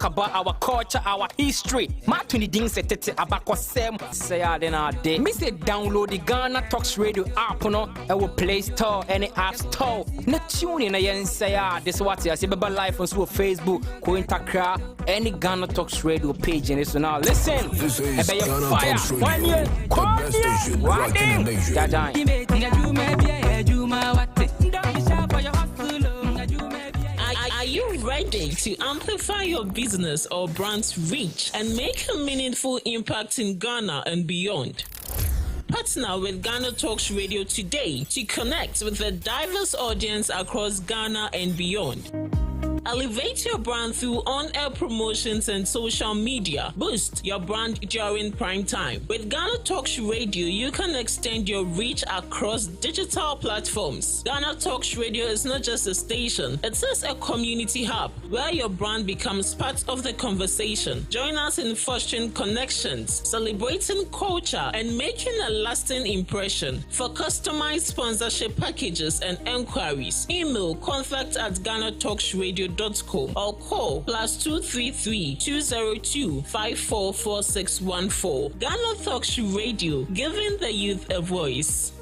talk about our culture, our history. Matuni ding se tete abako sem say adena de. Me say download the Ghana Talks Radio app no e Play Store any App Store. Na tune in yen say this what you see beba live on Facebook, ko Intakra, any Ghana Talks Radio page and so now listen. This is Ghana fire. Talks Radio, One year, the best station rocking the nation. Are you ready to amplify your business or brand's reach and make a meaningful impact in Ghana and beyond? Partner with Ghana Talks Radio today to connect with a diverse audience across Ghana and beyond. Elevate your brand through on-air promotions and social media. Boost your brand during prime time. With Ghana Talks Radio, you can extend your reach across digital platforms. Ghana Talks Radio is not just a station, it is a community hub where your brand becomes part of the conversation. Join us in fostering connections, celebrating culture, and making a lasting impression. For customized sponsorship packages and enquiries, email contact@GhanaTalksRadio.com or call +233 202 544614. Ghana Talks Radio, giving the youth a voice.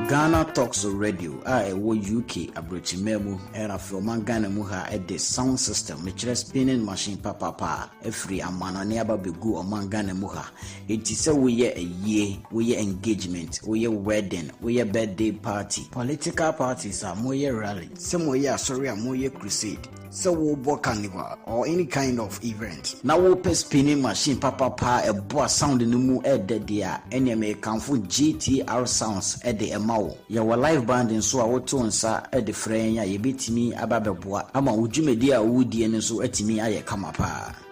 Ghana Talks Radio, UK, Abrochimemu, era from Ghana Muha at the sound system, which is spinning machine papa, a free amana never be good among Ghana Muha. It is a year, we engagement, we wedding, we birthday party. Political parties are more rally, some way more crusade. So we'll book carnival or any kind of event. Now we'll pay spinning machine papa a boss sound in the moon at the dia NMA come for GTR sounds at the Emao. Your live band in so our tones at the frame, ye beat me ababeboa. Ama ujumedia woody and so at me I come up.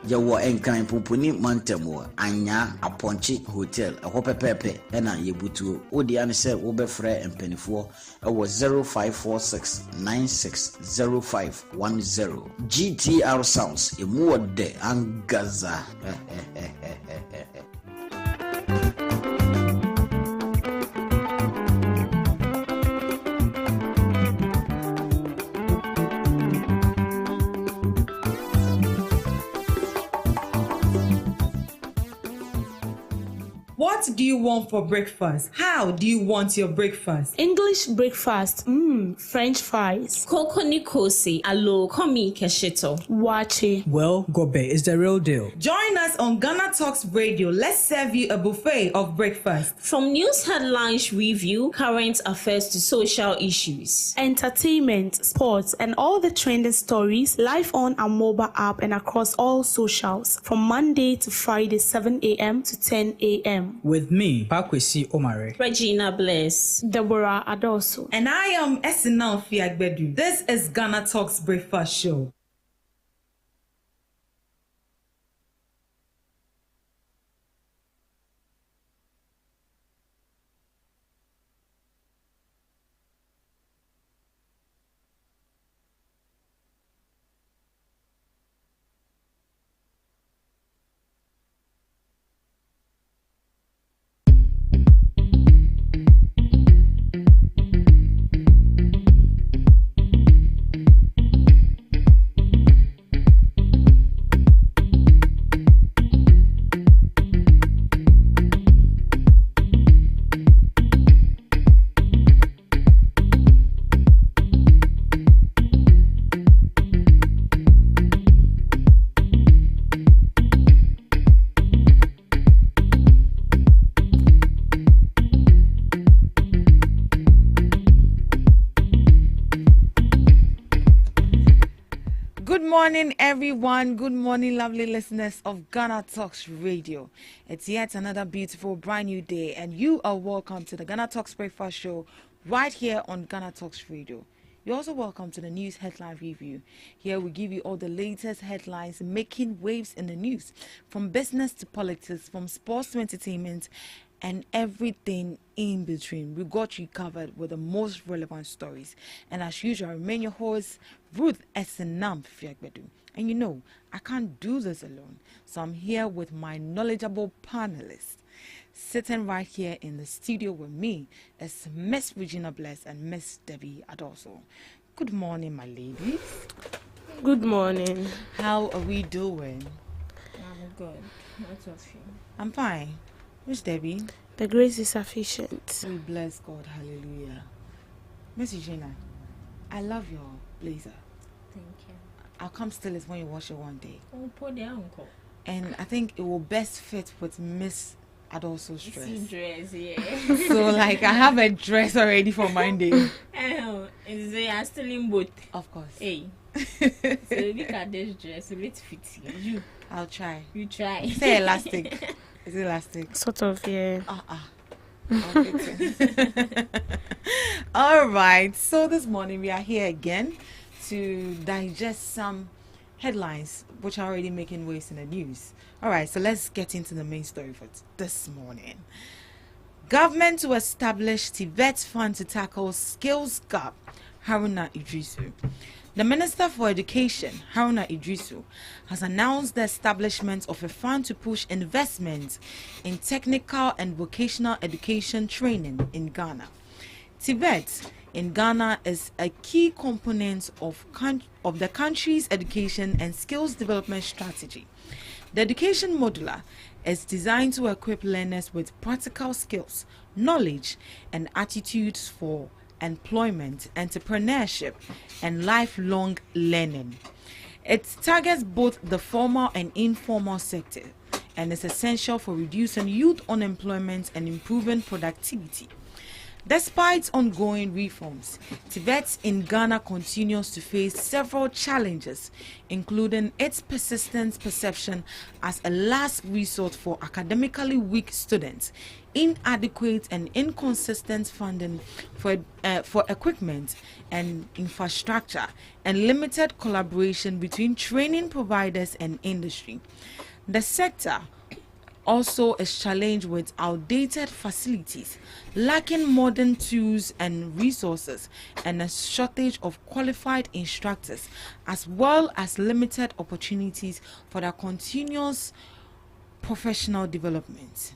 Yawa enkan pumpuni mantemo anya aponchi hotel a hope pepe ena yebutu odi an se wo be frɛ mpanifo ɛwɔ 0546960510 GTR sounds emu de angaza. What do you want for breakfast? How do you want your breakfast? English breakfast, French fries. Koko nikosi, alo komi kesheto. Wache. Well, Gobe is the real deal. Join us on Ghana Talks Radio. Let's serve you a buffet of breakfast. From news headlines review, current affairs to social issues. Entertainment, sports, and all the trending stories live on our mobile app and across all socials. From Monday to Friday, 7 a.m. to 10 a.m. With me, Pakwesi Omare, Regina Bless, Deborah Adoso, and I am Esinal Fiagbedu. This is Ghana Talks Breakfast Show. Good morning, everyone. Good morning, lovely listeners of Ghana Talks Radio. It's yet another beautiful, brand new day, and you are welcome to the Ghana Talks Breakfast Show right here on Ghana Talks Radio. You're also welcome to the news headline review. Here we give you all the latest headlines making waves in the news, from business to politics, from sports to entertainment, and everything in between. We got you covered with the most relevant stories. And as usual, I remain your host, Ruth Esenam Fiakbedu. And you know, I can't do this alone. So I'm here with my knowledgeable panelists. Sitting right here in the studio with me is Miss Regina Bless and Miss Debbie Adoso. Good morning, my ladies. Good morning. How are we doing? I'm good. What of you? I'm fine. Miss Debbie? The grace is sufficient. We bless God. Hallelujah. Miss Regina, I love your blazer. Thank you. I'll come steal it when you wash it one day. Oh, poor the uncle. And I think it will best fit with Miss Adoso's dress. Dress, yeah. So, like, I have a dress already for Monday. And they are still in both. Of course. Hey. So look at this dress. It's fits you. I'll try. You try. Say elastic. Is it elastic? Sort of, yeah. I'll fix it. All right. So this morning we are here again to digest some headlines which are already making waves in the news. All right. So let's get into the main story for this morning. Government to establish Tibet Fund to tackle skills gap. Haruna Idrisu. The Minister for Education, Haruna Idrisu, has announced the establishment of a fund to push investment in technical and vocational education training in Ghana. Tibet in Ghana is a key component of the country's education and skills development strategy. The education modular is designed to equip learners with practical skills, knowledge, and attitudes for employment, entrepreneurship, and lifelong learning. It targets both the formal and informal sector and is essential for reducing youth unemployment and improving productivity. Despite ongoing reforms, Tibet in Ghana continues to face several challenges, including its persistent perception as a last resort for academically weak students, inadequate and inconsistent funding for equipment and infrastructure, and limited collaboration between training providers and industry. The sector also is challenged with outdated facilities, lacking modern tools and resources, and a shortage of qualified instructors, as well as limited opportunities for their continuous professional development.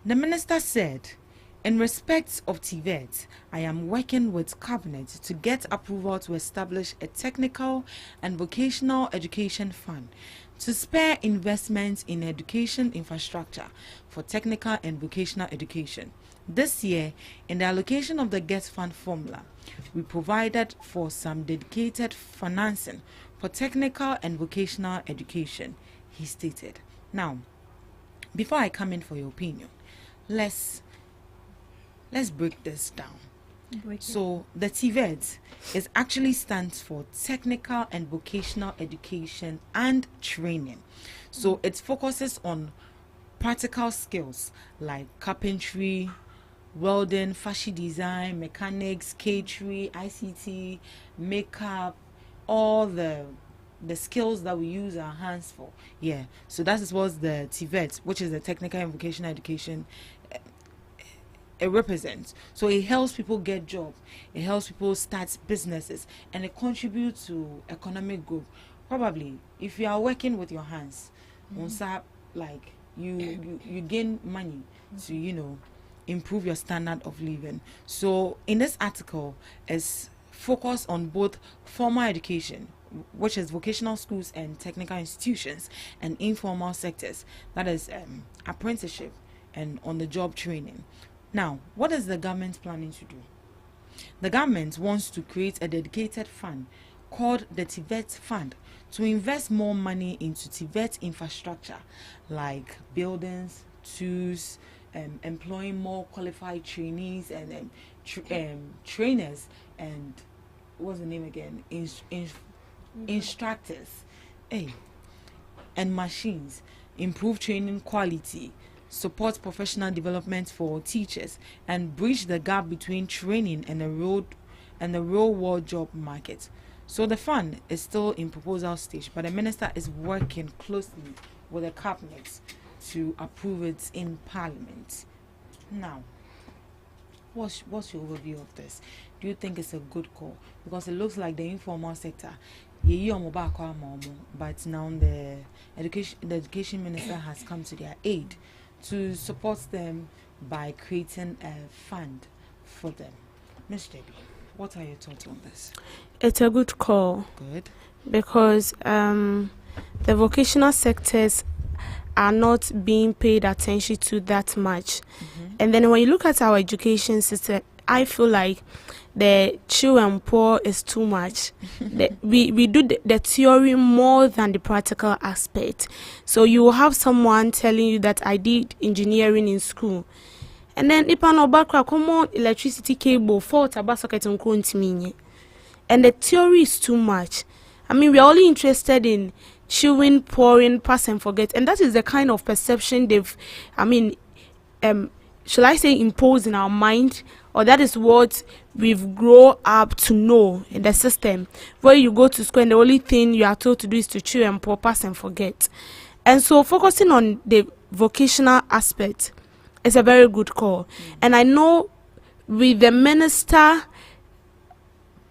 The minister said, "In respect of Tibet, I am working with Cabinet to get approval to establish a technical and vocational education fund to spur investment in education infrastructure for technical and vocational education. This year, in the allocation of the GET Fund formula, we provided for some dedicated financing for technical and vocational education," he stated. Now, before I come in for your opinion, let's break this down. So the TVET is actually stands for Technical and Vocational Education and Training. So it focuses on practical skills like carpentry, welding, fashion design, mechanics, catering, ICT, makeup, all the skills that we use our hands for. Yeah. So that is what the TVET, which is the Technical and Vocational Education, it represents. So it helps people get jobs, it helps people start businesses, and it contributes to economic growth. Probably if you are working with your hands, like you gain money to improve your standard of living. So in this article is focused on both formal education, which is vocational schools and technical institutions, and informal sectors, that is apprenticeship and on the job training. Now, what is the government planning to do? The government wants to create a dedicated fund called the Tibet Fund to invest more money into Tibet infrastructure like buildings, tools, employing more qualified trainees and trainers, and what's the name again? Instructors, and machines, improve training quality, support professional development for teachers, and bridge the gap between training and the real world job market. So the fund is still in proposal stage, but the minister is working closely with the cabinet to approve it in Parliament. Now, what's your overview of this? Do you think it's a good call? Because it looks like the informal sector, but now the education minister has come to their aid to support them by creating a fund for them. Ms. Debbie, what are your thoughts on this? It's a good call. Good. Because the vocational sectors are not being paid attention to that much. And then when you look at our education system, I feel like the chill and poor is too much. We do the theory more than the practical aspect. So you will have someone telling you that I did engineering in school, and then ipan obakra common electricity cable fault about socket and the theory is too much. I mean, we're only interested in chewing, pouring, pass and forget, and that is the kind of perception they've, shall I say, imposed in our mind, or that is what we've grown up to know in the system, where you go to school and the only thing you are told to do is to chew and pour, pass and forget. And so focusing on the vocational aspect is a very good call. And I know with the minister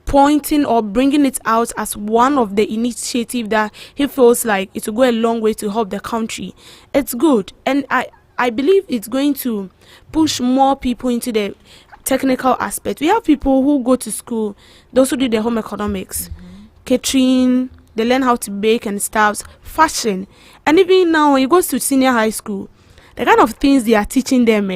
pointing or bringing it out as one of the initiative that he feels like it will go a long way to help the country, it's good. And I believe it's going to push more people into the technical aspect. We have people who go to school, those who do the home economics, catering, they learn how to bake and stuff, fashion. And even now when you go to senior high school, the kind of things they are teaching them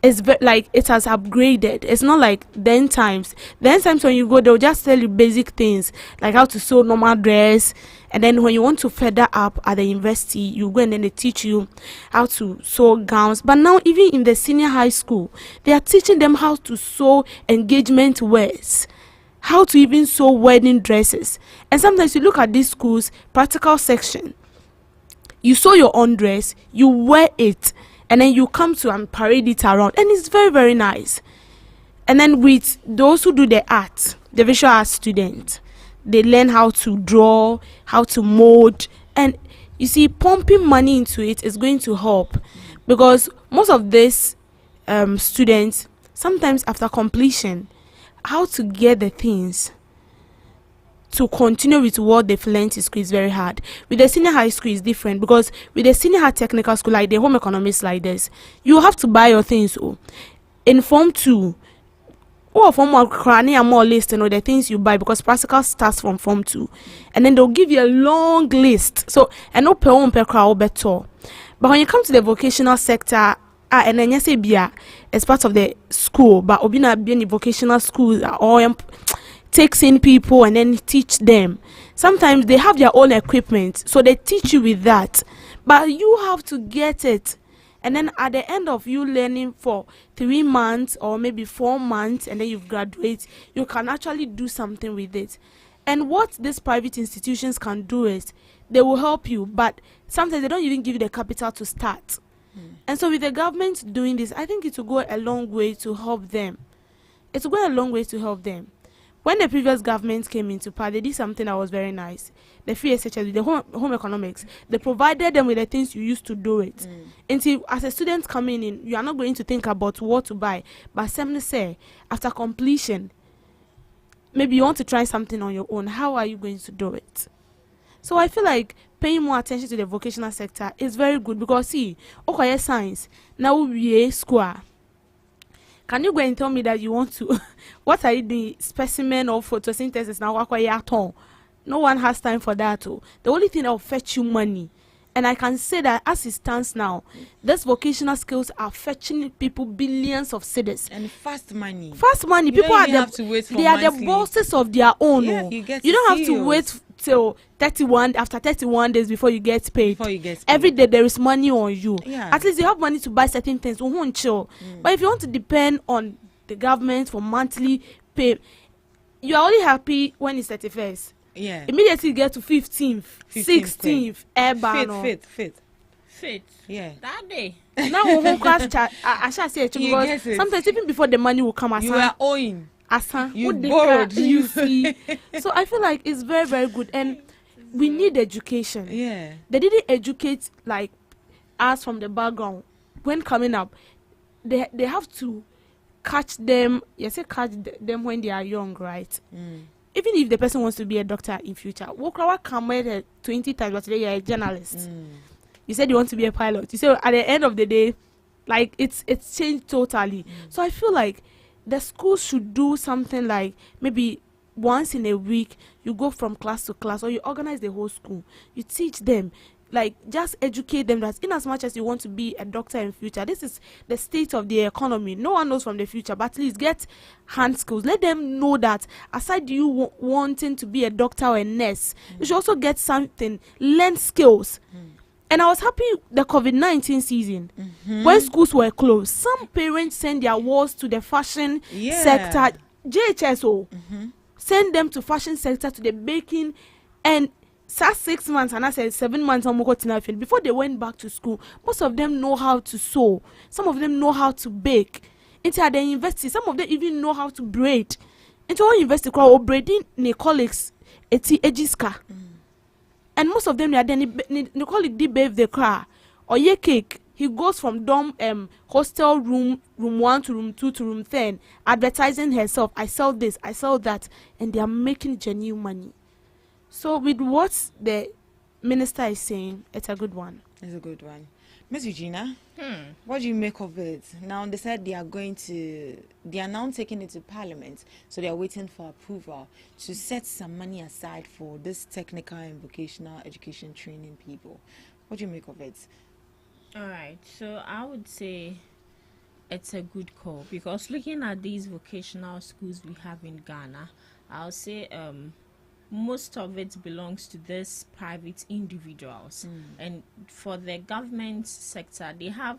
is like it has upgraded. It's not like then times when you go, they'll just tell you basic things like how to sew normal dress, and then when you want to further up at the university, you go and then they teach you how to sew gowns. But now even in the senior high school, they are teaching them how to sew engagement wears, how to even sew wedding dresses. And sometimes you look at these schools practical section, you sew your own dress, you wear it, and then you come to and parade it around, and it's very, very nice. And then with those who do the art, the visual art student, they learn how to draw, how to mold, and you see, pumping money into it is going to help, because most of these students, sometimes after completion, how to get the things to continue with what they've learned in school is very hard. With the senior high school is different, because with the senior high technical school, like the home economics like this, you have to buy your things. In Form 2, or Form 1, cranny and more list, you know, the things you buy, because practical starts from Form 2. And then they'll give you a long list. So, and no per one per crowd better. But when you come to the vocational sector, and then you say, it's part of the school, but obina being the vocational schools or takes in people and then teach them. Sometimes they have their own equipment, so they teach you with that, but you have to get it. And then at the end of you learning for 3 months or maybe 4 months, and then you graduate, you can actually do something with it. And what these private institutions can do is they will help you, but sometimes they don't even give you the capital to start. And so with the government doing this, I think it will go a long way to help them. It will go a long way to help them. When the previous government came into power, they did something that was very nice. The free SHS, the home economics, they provided them with the things you used to do it. Until as a student coming in, you are not going to think about what to buy. But somebody say, after completion, maybe you want to try something on your own. How are you going to do it? So I feel like paying more attention to the vocational sector is very good, because see, okay, science, now we are school. Can you go and tell me that you want to, what are you doing, specimen or photosynthesis now? No one has time for that. The only thing that will fetch you money, and I can say that as it stands now, these vocational skills are fetching people billions of cedis. And fast money. Fast money. You people are have to wait for they are monthly. the bosses of their own. Yeah, you don't have to wait till 31 after 31 days before you get paid. Every day there is money on you. Yeah. At least you have money to buy certain things. Won't chill. But if you want to depend on the government for monthly pay, you are only happy when it's 31st. Yeah. Immediately you get to 15th, 16th, Fit. Yeah. That day. Now home class chat. I shall say it, because sometimes even before the money will come, you are owing. You borrowed. You see. So I feel like it's very, very good, and we need education. Yeah. They didn't educate like us from the background, when coming up, they have to catch them. You say catch them when they are young, right? Even if the person wants to be a doctor in future, what come with 20 times, but today you're a journalist. You said you want to be a pilot. You said at the end of the day, like it's changed totally. So I feel like the schools should do something like maybe once in a week you go from class to class, or you organize the whole school. You teach them, like just educate them that in as much as you want to be a doctor in future, this is the state of the economy. No one knows from the future, but at least get hand skills. Let them know that aside you wanting to be a doctor or a nurse, you should also get something, learn skills. And I was happy the COVID-19 season, when schools were closed, some parents send their wards to the fashion sector, JHSO, send them to fashion sector, to the baking, and 6 months and I said 7 months before they went back to school. Most of them know how to sew. Some of them know how to bake. Into the university, some of them even know how to braid. Into our university, or braiding ne colleagues, eti ejiska. And most of them are then the colleague did bathe the car or ye cake. He goes from dorm hostel room 1 to room 2 to room 10, advertising herself. I sell this, I sell that, and they are making genuine money. So with what the minister is saying, it's a good one. It's a good one. Miss Eugenia, what do you make of it? Now they said they are now taking it to Parliament, so they are waiting for approval to set some money aside for this technical and vocational education training people. What do you make of it? All right, so I would say it's a good call, because looking at these vocational schools we have in Ghana, I'll say most of it belongs to these private individuals, and for the government sector, they have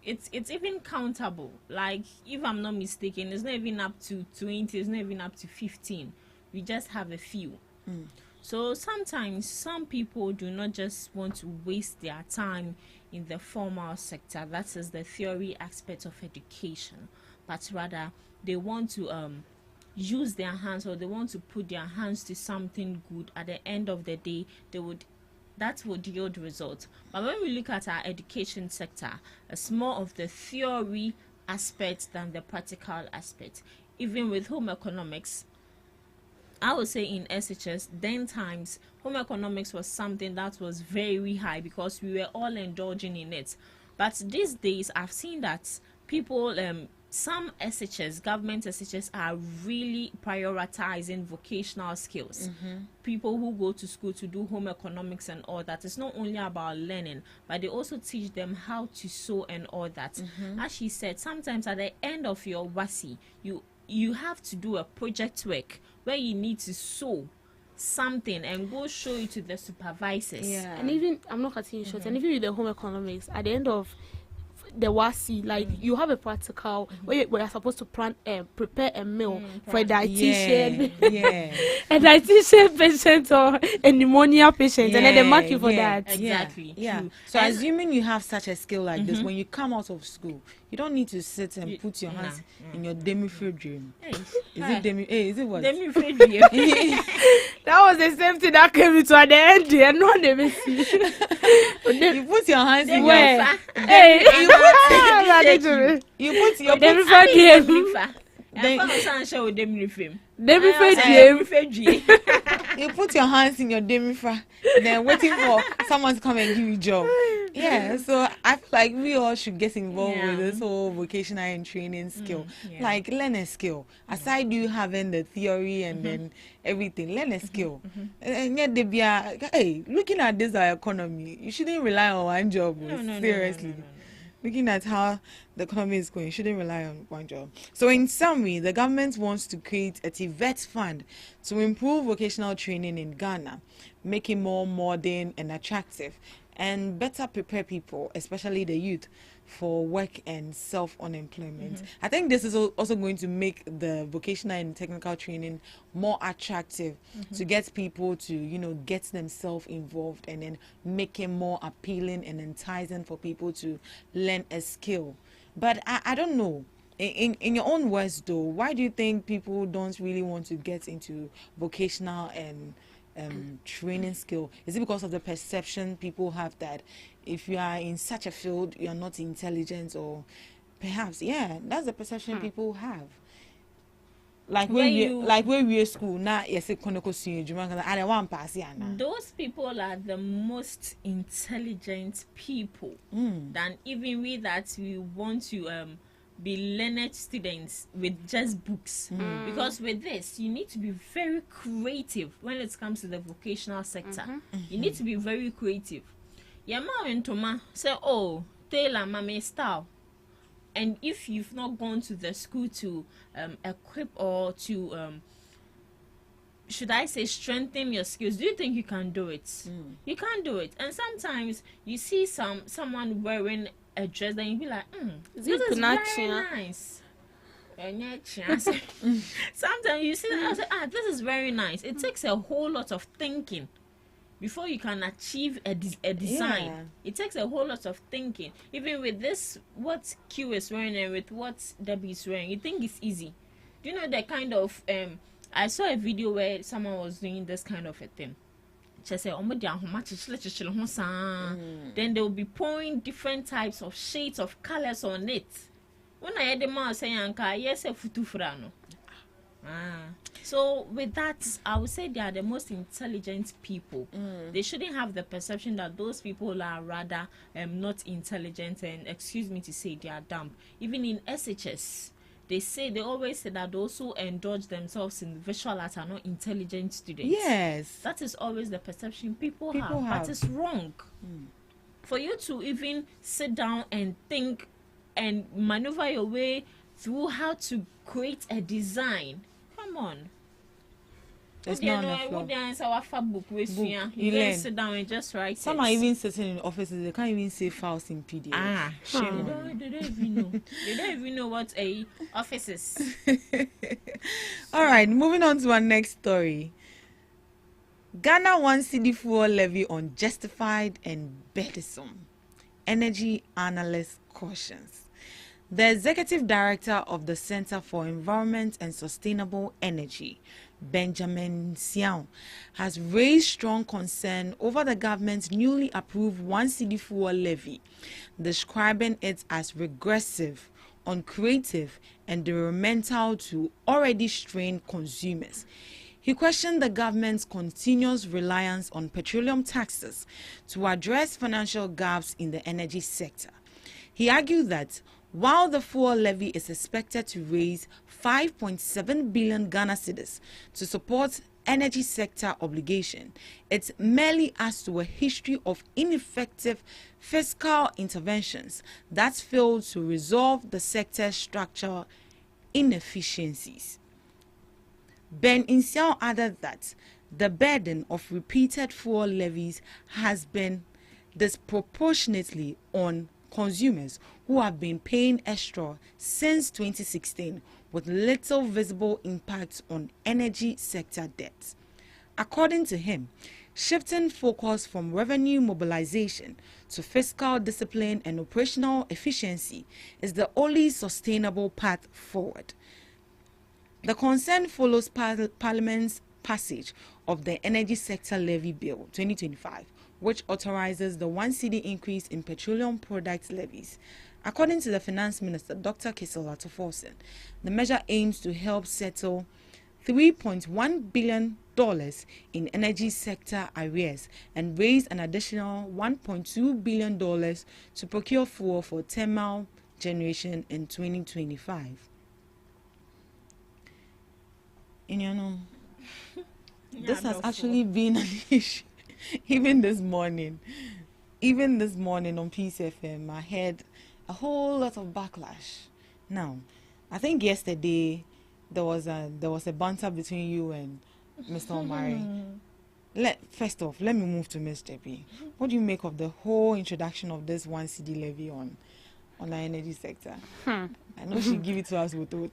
it's even countable. Like, if I'm not mistaken, it's not even up to 20, it's not even up to 15. We just have a few. So sometimes some people do not just want to waste their time in the formal sector, that is the theory aspect of education, but rather they want to use their hands, or they want to put their hands to something good. At the end of the day, that would yield results. But when we look at our education sector, it's more of the theory aspect than the practical aspect. Even with home economics, I would say in SHS, then times, home economics was something that was very high because we were all indulging in it. But these days, I've seen that people, some SHS, government SHS, are really prioritizing vocational skills. People who go to school to do home economics and all that, it's not only about learning, but they also teach them how to sew and all that. As she said, sometimes at the end of your WASI, you have to do a project work where you need to sew something and go show it to the supervisors. And even, I'm not cutting you short, and even with the home economics, at the end of the WASI, like you have a practical where you're supposed to prepare a meal for a dietitian, a dietitian patient or a pneumonia patient, and then they mark you for that. Exactly. So assuming you have such a skill like this, when you come out of school, you don't need to sit and put your hands in your demi-fridge dream. Is it what? Demi-fridge. That was the same thing that came into at the end, and no one see. You put your hands in where? Hey, you put your demi-fridge. You put your hands in your demi-fridge, then waiting for someone to come and give you a job. So I feel like we all should get involved with this whole vocational and training skill. Like, learn a skill. Aside you having the theory and then everything, learn a skill. And yet, hey, looking at this our economy, you shouldn't rely on one job. Seriously. Looking at how the economy is going, you shouldn't rely on one job. So in summary, the government wants to create a TVET fund to improve vocational training in Ghana, make it more modern and attractive, and better prepare people, especially the youth, for work and self-unemployment. I think this is also going to make the vocational and technical training more attractive to get people to, get themselves involved, and then make it more appealing and enticing for people to learn a skill. But I don't know. In your own words, though, why do you think people don't really want to get into vocational and training skill? Is it because of the perception people have that if you are in such a field, you are not intelligent, or perhaps, yeah, that's the perception people have. Like when we school now, yes, it I want pass. Those people are the most intelligent people than even we that we want to be learned students with just books. Because with this, you need to be very creative when it comes to the vocational sector. You need to be very creative. Yama and Toma say, oh, tailor mama style. And if you've not gone to the school to equip or to, should I say, strengthen your skills, do you think you can do it? You can't do it. And sometimes you see someone wearing a dress, then you be like, this is very nice. Sometimes you see that, I say, this is very nice. It takes a whole lot of thinking before you can achieve a design. Yeah. It takes a whole lot of thinking. Even with this, what Q is wearing and with what Debbie is wearing, you think it's easy. Do you know the kind of I saw a video where someone was doing this kind of a thing. She said, then they will be pouring different types of shades of colors on it. When I heard the man saying, yes, a futufrano. So with that, I would say they are the most intelligent people. They shouldn't have the perception that those people are rather not intelligent, and excuse me to say, they are dumb. Even in SHS, they always say that those who indulge themselves in visual arts are not intelligent students. Yes, that is always the perception people have. That is wrong. For you to even sit down and think and maneuver your way through how to create a design, come on. There's not enough book. You learn. Sit down and just write. Some are even sitting in offices, they can't even say files in PDF. Shame. They don't even know. They don't even know what a office is. All right, moving on to our next story. Ghana wants cedi fuel levy on justified and burdensome. Energy analyst cautions. The executive director of the Center for Environment and Sustainable Energy, Benjamin Siao, has raised strong concern over the government's newly approved cedi fuel levy, describing it as regressive, uncreative, and detrimental to already strained consumers. He questioned the government's continuous reliance on petroleum taxes to address financial gaps in the energy sector. He argued that while the fuel levy is expected to raise 5.7 billion Ghana cedis to support energy sector obligation, it merely adds to a history of ineffective fiscal interventions that failed to resolve the sector's structural inefficiencies. Ben Insiao added that the burden of repeated fuel levies has been disproportionately on consumers who have been paying extra since 2016 with little visible impact on energy sector debt. According to him, shifting focus from revenue mobilization to fiscal discipline and operational efficiency is the only sustainable path forward. The concern follows Parliament's passage of the Energy Sector Levy Bill 2025, which authorizes the cedi increase in petroleum product levies. According to the Finance Minister, Dr. Kisela Toforsen, the measure aims to help settle $3.1 billion in energy sector arrears and raise an additional $1.2 billion to procure fuel for thermal generation in 2025. This has actually been an issue. Even this morning on Peace FM, I had a whole lot of backlash. Now, I think yesterday there was a banter between you and Mr. Omari. First off, let me move to Ms. Debbie. What do you make of the whole introduction of this cedi levy on the energy sector? I know she'll give it to us with The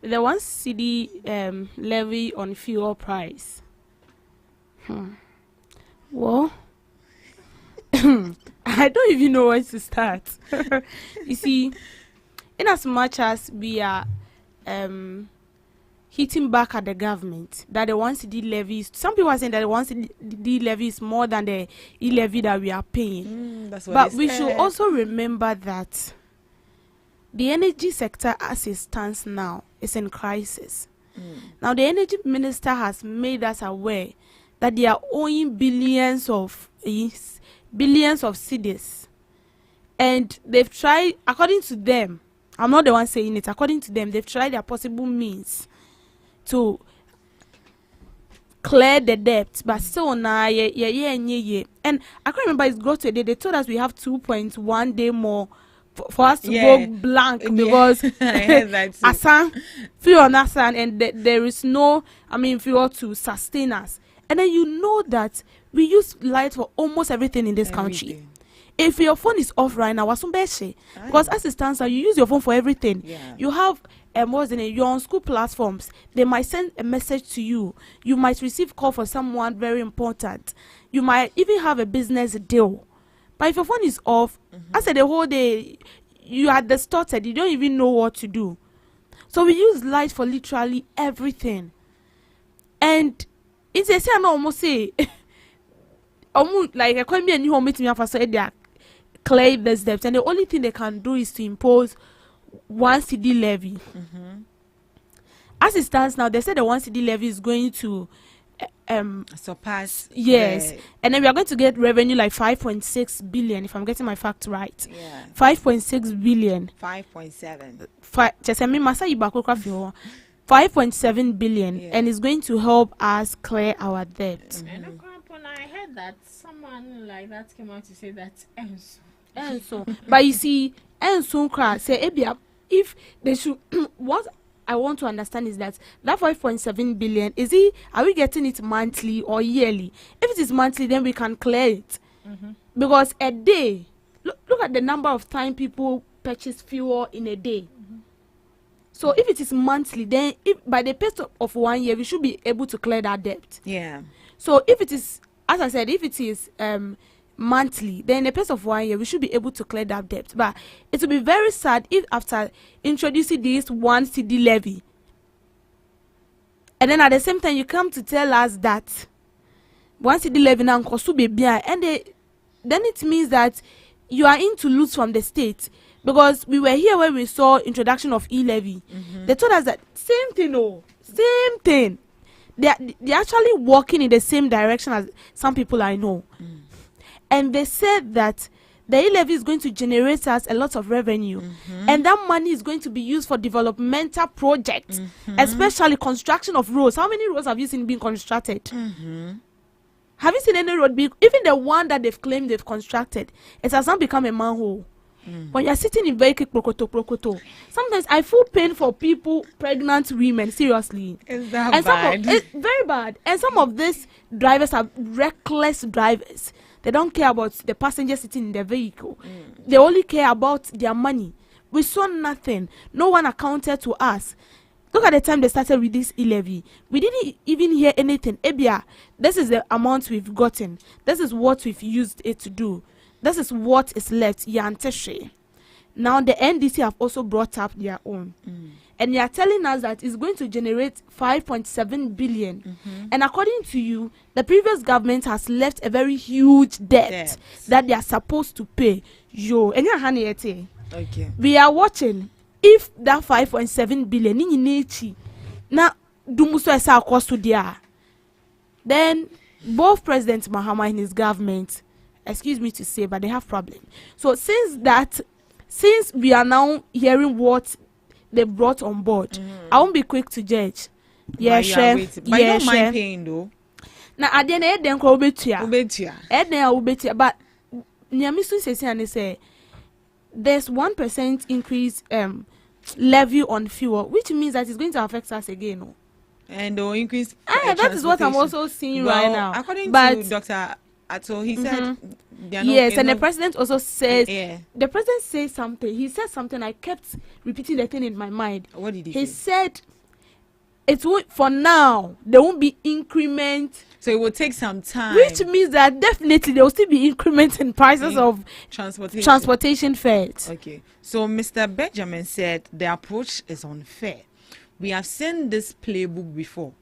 cedi levy on fuel price. Well, I don't even know where to start. You see, in as much as we are hitting back at the government that the 1 cedi levy, some people are saying that the 1 cedi levy is more than the e-levy that we are paying. That's what But we should also remember that the energy sector as it stands now is in crisis. Now the energy minister has made us aware that they are owing billions of cedis, and they've tried, according to them, I'm not the one saying it, according to them, they've tried their possible means to clear the debt, but still now, and I can't remember, it's got to a day, they told us we have 2.1 day more for us to go blank because Asan, fuel on Asan, and there is no, fuel to sustain us. And then you know that we use light for almost everything in this country. If your phone is off right now, because as it stands out, you use your phone for everything. You have you're on school platforms. They might send a message to you. You might receive call for someone very important. You might even have a business deal. But if your phone is off, I said the whole day you are distorted. You don't even know what to do. So we use light for literally everything. And it's a say I almost say almost like a coin be a new home meeting for so they are clear this debt, and the only thing they can do is to impose 1 cedi levy. As it stands now, they said the 1 cedi levy is going to surpass. Yes, and then we are going to get revenue like 5.6 billion, if I'm getting my facts right. 5.6 billion. 5.7. 5.7 billion, and it's going to help us clear our debt. And I heard that someone like that came out to say that so but you see, say if they should what I want to understand is that 5.7 billion, are we getting it monthly or yearly? If it is monthly, then we can clear it. Because a day, look at the number of time people purchase fuel in a day. So if it is monthly, then if by the pace of 1 year, we should be able to clear that debt. So if it is, as I said, if it is monthly, then in the pace of 1 year, we should be able to clear that debt. But it will be very sad if after introducing this 1 cedi levy, and then at the same time you come to tell us that 1 cedi levy now cost to be behind, and then it means that you are in to lose from the state. Because we were here when we saw introduction of e-levy. They told us that same thing. They're actually walking in the same direction as some people I know. And they said that the e-levy is going to generate us a lot of revenue. And that money is going to be used for developmental projects, especially construction of roads. How many roads have you seen being constructed? Have you seen any road being, even the one that they've claimed they've constructed, it has not become a manhole. When you're sitting in vehicle prokoto, sometimes I feel pain for people, pregnant women, seriously. Is that bad? It's very bad. And some of these drivers are reckless drivers. They don't care about the passenger sitting in the vehicle. They only care about their money. We saw nothing. No one accounted to us. Look at the time they started with this e-levy. We didn't even hear anything. Ebia, this is the amount we've gotten. This is what we've used it to do. This is what is left. Now the NDC have also brought up their own. And they are telling us that it's going to generate 5.7 billion. And according to you, the previous government has left a very huge debt that they are supposed to pay. Okay. We are watching if that 5.7 billion now dumuso esa cost to there. Then both President Mahama and his government, excuse me to say, but they have problem. So since we are now hearing what they brought on board, I won't be quick to judge. Yeah, chef. But you don't mind paying though. Now at the end of the but Nyamisu say there's 1% increase levy on fuel, which means that it's going to affect us again. No? And the increase. That is what I'm also seeing right now. According to Dr. Ato, he said yes, and the president also says the president says something. He said something. I kept repeating the thing in my mind. What did he say? He said it will, for now there won't be increment. So it will take some time. Which means that definitely there will still be increments in prices of transportation fares. Okay. So Mr. Benjamin said the approach is unfair We have seen this playbook before.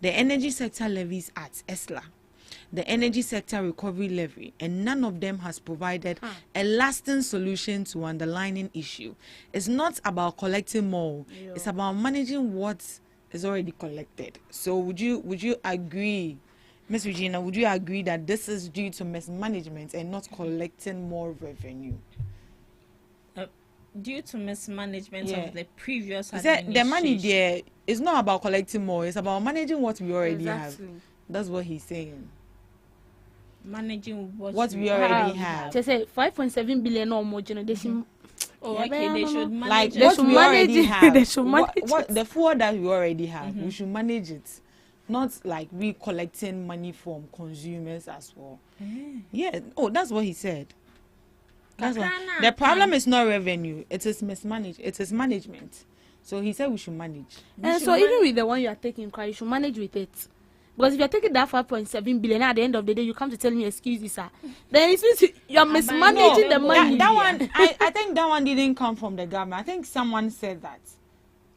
The energy sector levies at ESLA, the energy sector recovery levy, and none of them has provided a lasting solution to underlying issue. It's not about collecting more, it's about managing what is already collected. So would you agree, Ms. Regina, would you agree that this is due to mismanagement and not collecting more revenue? Due to mismanagement of the previous administration. The money there is not about collecting more, it's about managing what we already have. That's what he's saying. Managing what we already have. Just say 5.7 billion or more generation. Okay, they should manage like what we already have. They should manage what the food that we already have, we should manage it. Not like we collecting money from consumers as well. Yeah. Oh, that's what he said. That's what. The problem is not revenue. It is mismanaged. It is management. So he said we should manage. And so even with the one you are taking, you should manage with it. Because if you're taking that 5.7 billion at the end of the day, you come to tell me excuses, sir. Then it means you're mismanaging the money. That one, I think that one didn't come from the government. I think someone said that.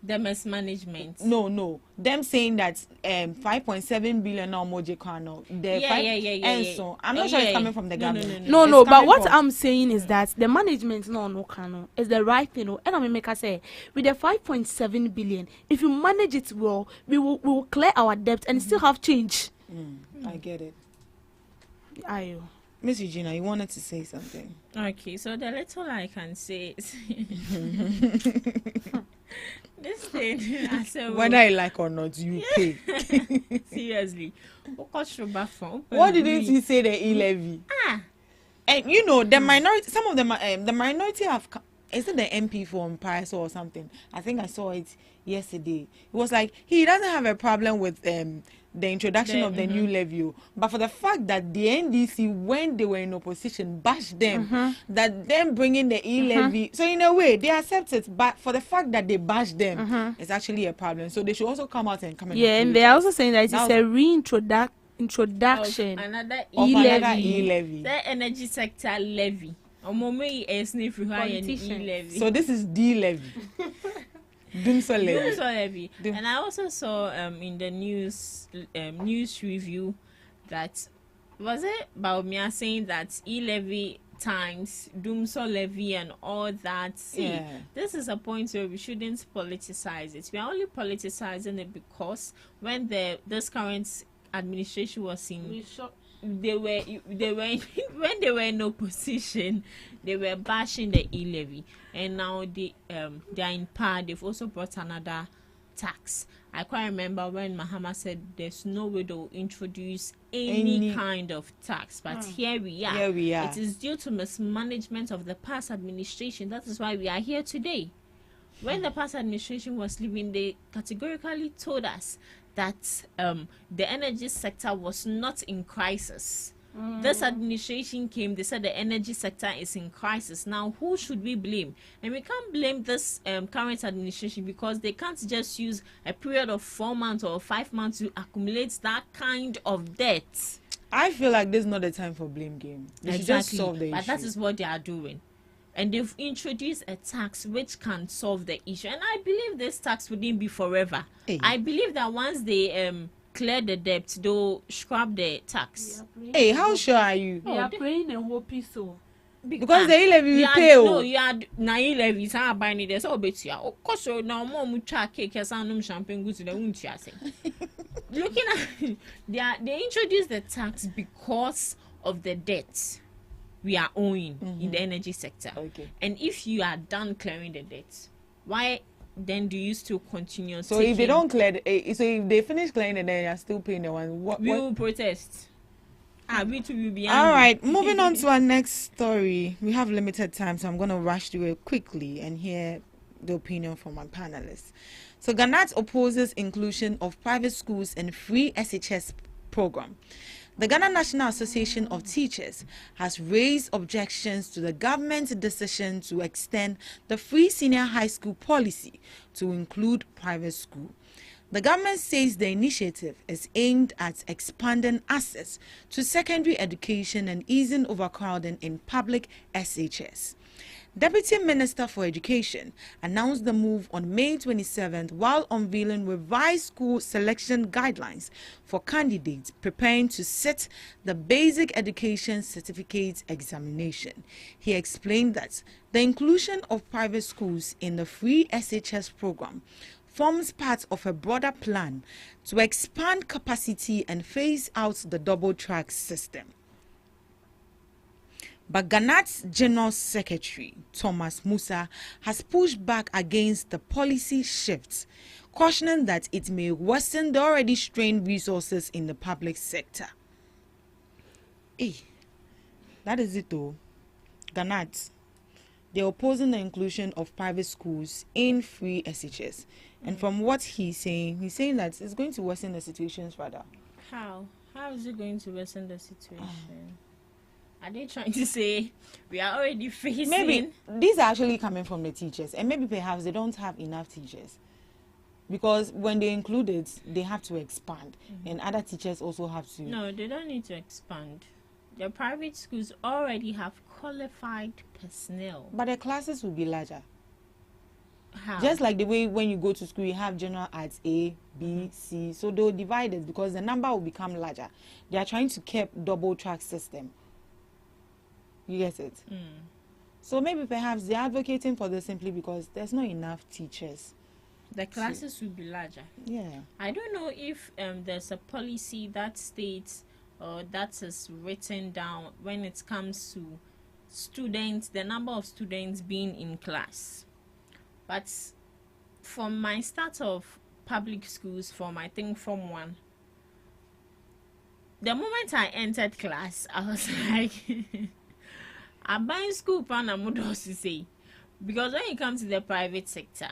The mismanagement. No. Them saying that 5.7 billion or more Jekano. Yeah. So I'm not sure it's coming from the government. No. But what I'm saying is that the management is the right thing. And I mean, make us say with the 5.7 billion, if you manage it well, we will clear our debt and still have change. I get it. Ayo. Miss Regina, you wanted to say something. Okay, so the little I can say is this thing. I said, whether I like or not, you pay. Seriously. What didn't he say the e-levy? And you know, the minority, some of them, the minority have, is it the MP from Paris or something? I think I saw it yesterday. It was like, he doesn't have a problem with the introduction of the new levy, but for the fact that the NDC, when they were in opposition, bashed them, that them bringing the e-levy, so in a way they accept it, but for the fact that they bashed them, it's actually a problem. So they should also come out and come and and they're also saying that it's a reintroduction another e-levy. The energy sector levy. So this is D-levy. Levy. And I also saw in the news review that was it Baumia saying that e-levy times Dumso levy and all that. See, this is a point where we shouldn't politicize it. We are only politicizing it because when this current administration was in, they were when they were in opposition, they were bashing the e-levy, and now they are in power. They've also brought another tax. I quite remember when Mahama said there's no way they'll introduce any kind of tax, but here we are. It is due to mismanagement of the past administration. That is why we are here today. When the past administration was leaving, they categorically told us that the energy sector was not in crisis. This administration came, they said the energy sector is in crisis. Now, who should we blame? And we can't blame this current administration because they can't just use a period of 4 months or 5 months to accumulate that kind of debt. I feel like this is not the time for blame game. They should just solve the issue. But that is what they are doing. And they've introduced a tax which can solve the issue. And I believe this tax wouldn't be forever. I believe that once they clear the debt, they'll scrap the tax. Hey, how sure are you? We are praying and hoping so. Because the e-levy we pay. No, you are na e-levy. It's not buying it. So bet you. Of course, now more mucha cake as anum champagne goods in the untia. Looking at they introduced the tax because of the debt we are owing in the energy sector. Okay. And if you are done clearing the debt, why then do you still continue? So if they don't clear, so if they finish clearing it, then you are still paying the one. We will protest. We too will be angry. All right, moving on to our next story. We have limited time, so I'm going to rush through it quickly and hear the opinion from my panelists. So Ghanat opposes inclusion of private schools in free SHS program. The Ghana National Association of Teachers has raised objections to the government's decision to extend the free senior high school policy to include private school. The government says the initiative is aimed at expanding access to secondary education and easing overcrowding in public SHS. Deputy Minister for Education announced the move on May 27th while unveiling revised school selection guidelines for candidates preparing to sit the Basic Education Certificate examination. He explained that the inclusion of private schools in the free SHS program forms part of a broader plan to expand capacity and phase out the double-track system. But Ghana's General Secretary, Thomas Musa, has pushed back against the policy shifts, cautioning that it may worsen the already strained resources in the public sector. That is it though. Ghanat, they're opposing the inclusion of private schools in free SHS. And from what he's saying that it's going to worsen the situations rather. How? How is it going to worsen the situation? Are they trying to say we are already facing? Maybe these are actually coming from the teachers, and maybe perhaps they don't have enough teachers, because when they include it, they have to expand, and other teachers also have to. No, they don't need to expand. The private schools already have qualified personnel. But the classes will be larger. How? Just like the way when you go to school, you have general arts A, B, C, so they'll divide it because the number will become larger. They are trying to keep double track system. You get it? So maybe perhaps they're advocating for this simply because there's not enough teachers. The classes will be larger. Yeah. I don't know if there's a policy that states or that is written down when it comes to students, the number of students being in class. But from my start of public schools, from I think from 1, the moment I entered class, I was like, I'm buying school pan and to say, because when you come to the private sector,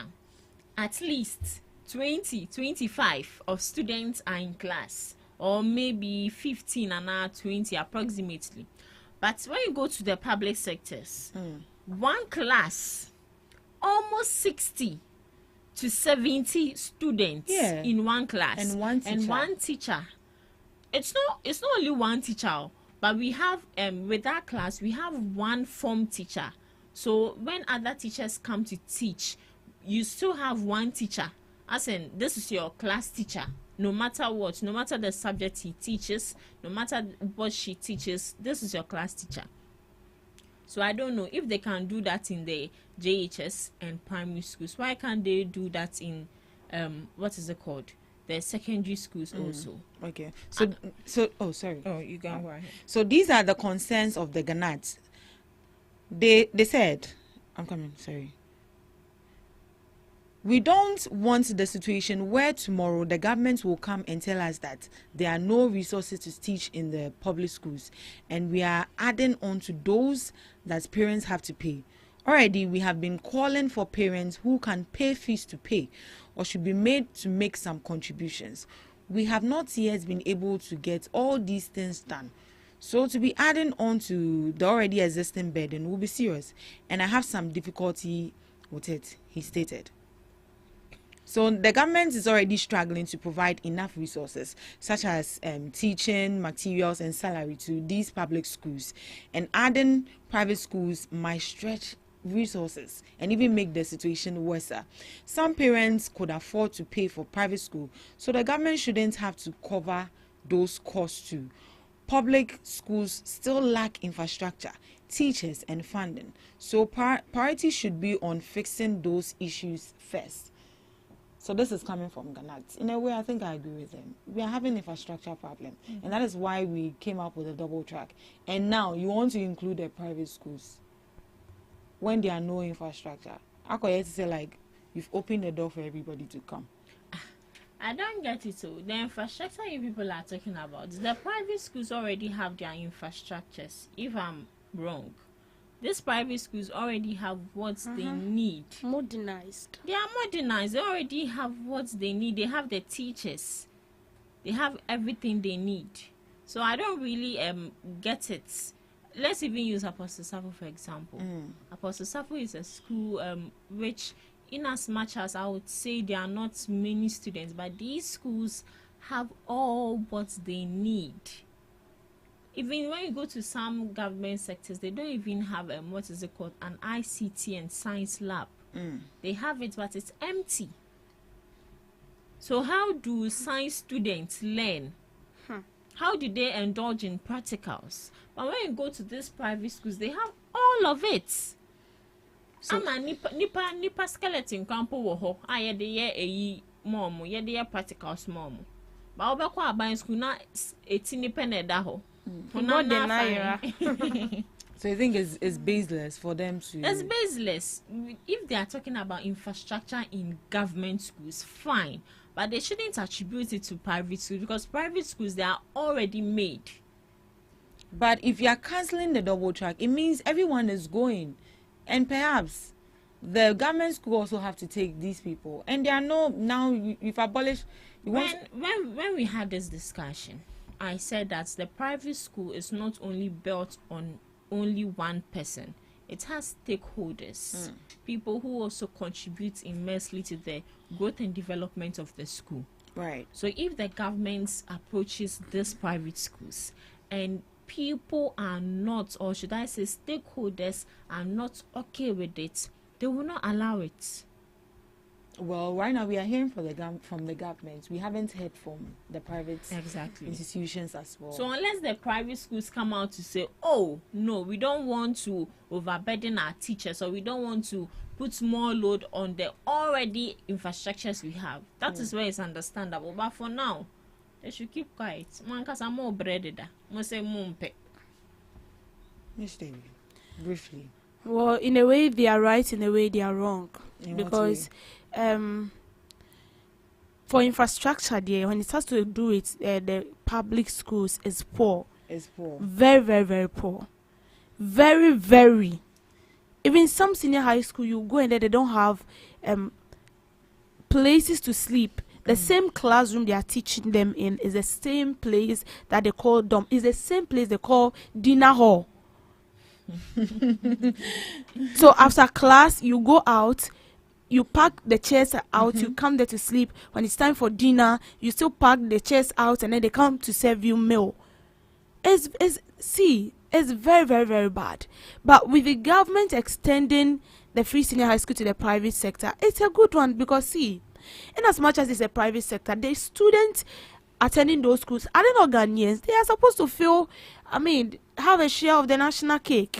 at least 25 of students are in class, or maybe 15 and now 20 approximately. But when you go to the public sectors, one class, almost 60 to 70 students in one class, and one teacher. It's not only one teacher, but we have with that class we have one form teacher. So when other teachers come to teach, you still have one teacher. As in, this is your class teacher. No matter what, no matter the subject he teaches, no matter what she teaches, this is your class teacher. So I don't know if they can do that in the JHS and primary schools. Why can't they do that in what is it called? The secondary schools also. Okay. So sorry. Oh, you go ahead. So these are the concerns of the Ghanats. They said, I'm coming, sorry. We don't want the situation where tomorrow the government will come and tell us that there are no resources to teach in the public schools, and we are adding on to those that parents have to pay. Already, we have been calling for parents who can pay fees to pay or should be made to make some contributions. We have not yet been able to get all these things done. So to be adding on to the already existing burden will be serious, and I have some difficulty with it, he stated. So the government is already struggling to provide enough resources, such as teaching materials and salary to these public schools, and adding private schools might stretch resources and even make the situation worse. Some parents could afford to pay for private school, so the government shouldn't have to cover those costs too. Public schools still lack infrastructure, teachers, and funding, so priority should be on fixing those issues first. So this is coming from Ghanat. In a way, I think I agree with them. We are having infrastructure problem, and that is why we came up with a double track. And now you want to include the private schools when there are no infrastructure. I could say like you've opened the door for everybody to come. I don't get it. So the infrastructure you people are talking about, the private schools already have their infrastructures. If I'm wrong, these private schools already have what they need. Modernized. They are modernized. They already have what they need. They have the teachers. They have everything they need. So I don't really get it. Let's even use Apostle Safo for example. Apostle Safo is a school which in as much as I would say there are not many students, but these schools have all what they need. Even when you go to some government sectors, they don't even have a what is it called, an ICT and science lab. They have it, but it's empty. So how do science students learn? How do they indulge in practicals? But when you go to these private schools, they have all of it. So nipa skeleton campo wo ho aye de ye eyi mom ye de practicals mom. Ba obekwa aban school na eti nipa na da ho. So you think it's baseless for them to... It's baseless. If they are talking about infrastructure in government schools, fine. But they shouldn't attribute it to private schools, because private schools, they are already made. But if you are cancelling the double track, it means everyone is going. And perhaps the government school also have to take these people. And there are no... Now, you've abolished... When we had this discussion, I said that the private school is not only built on only one person. It has stakeholders, people who also contribute immensely to the growth and development of the school. Right. So if the government approaches these private schools and people are not, or should I say stakeholders are not okay with it, they will not allow it. Well, right now we are hearing from the government. We haven't heard from the private institutions as well. So unless the private schools come out to say, oh, no, we don't want to overburden our teachers, or we don't want to put more load on the already infrastructures we have, that is where it's understandable. But for now, they should keep quiet. Man, because I'm more breaded. I'm say mumpe. Miss David, briefly. Well, in a way they are right, in a way they are wrong. Because for infrastructure there, when it has to do with the public schools, is poor. It's poor. Very, very, very poor. Very, very. Even some senior high school, you go in there, they don't have places to sleep. The same classroom they are teaching them in is the same place that they call dorm. Is the same place they call dinner hall. So after class, you go out, you pack the chairs out, you come there to sleep. When it's time for dinner, you still pack the chairs out, and then they come to serve you meal. It's very, very, very bad. But with the government extending the free senior high school to the private sector, it's a good one, because see, in as much as it's a private sector, the students attending those schools are they not Ghanaians? They are supposed to feel, have a share of the national cake.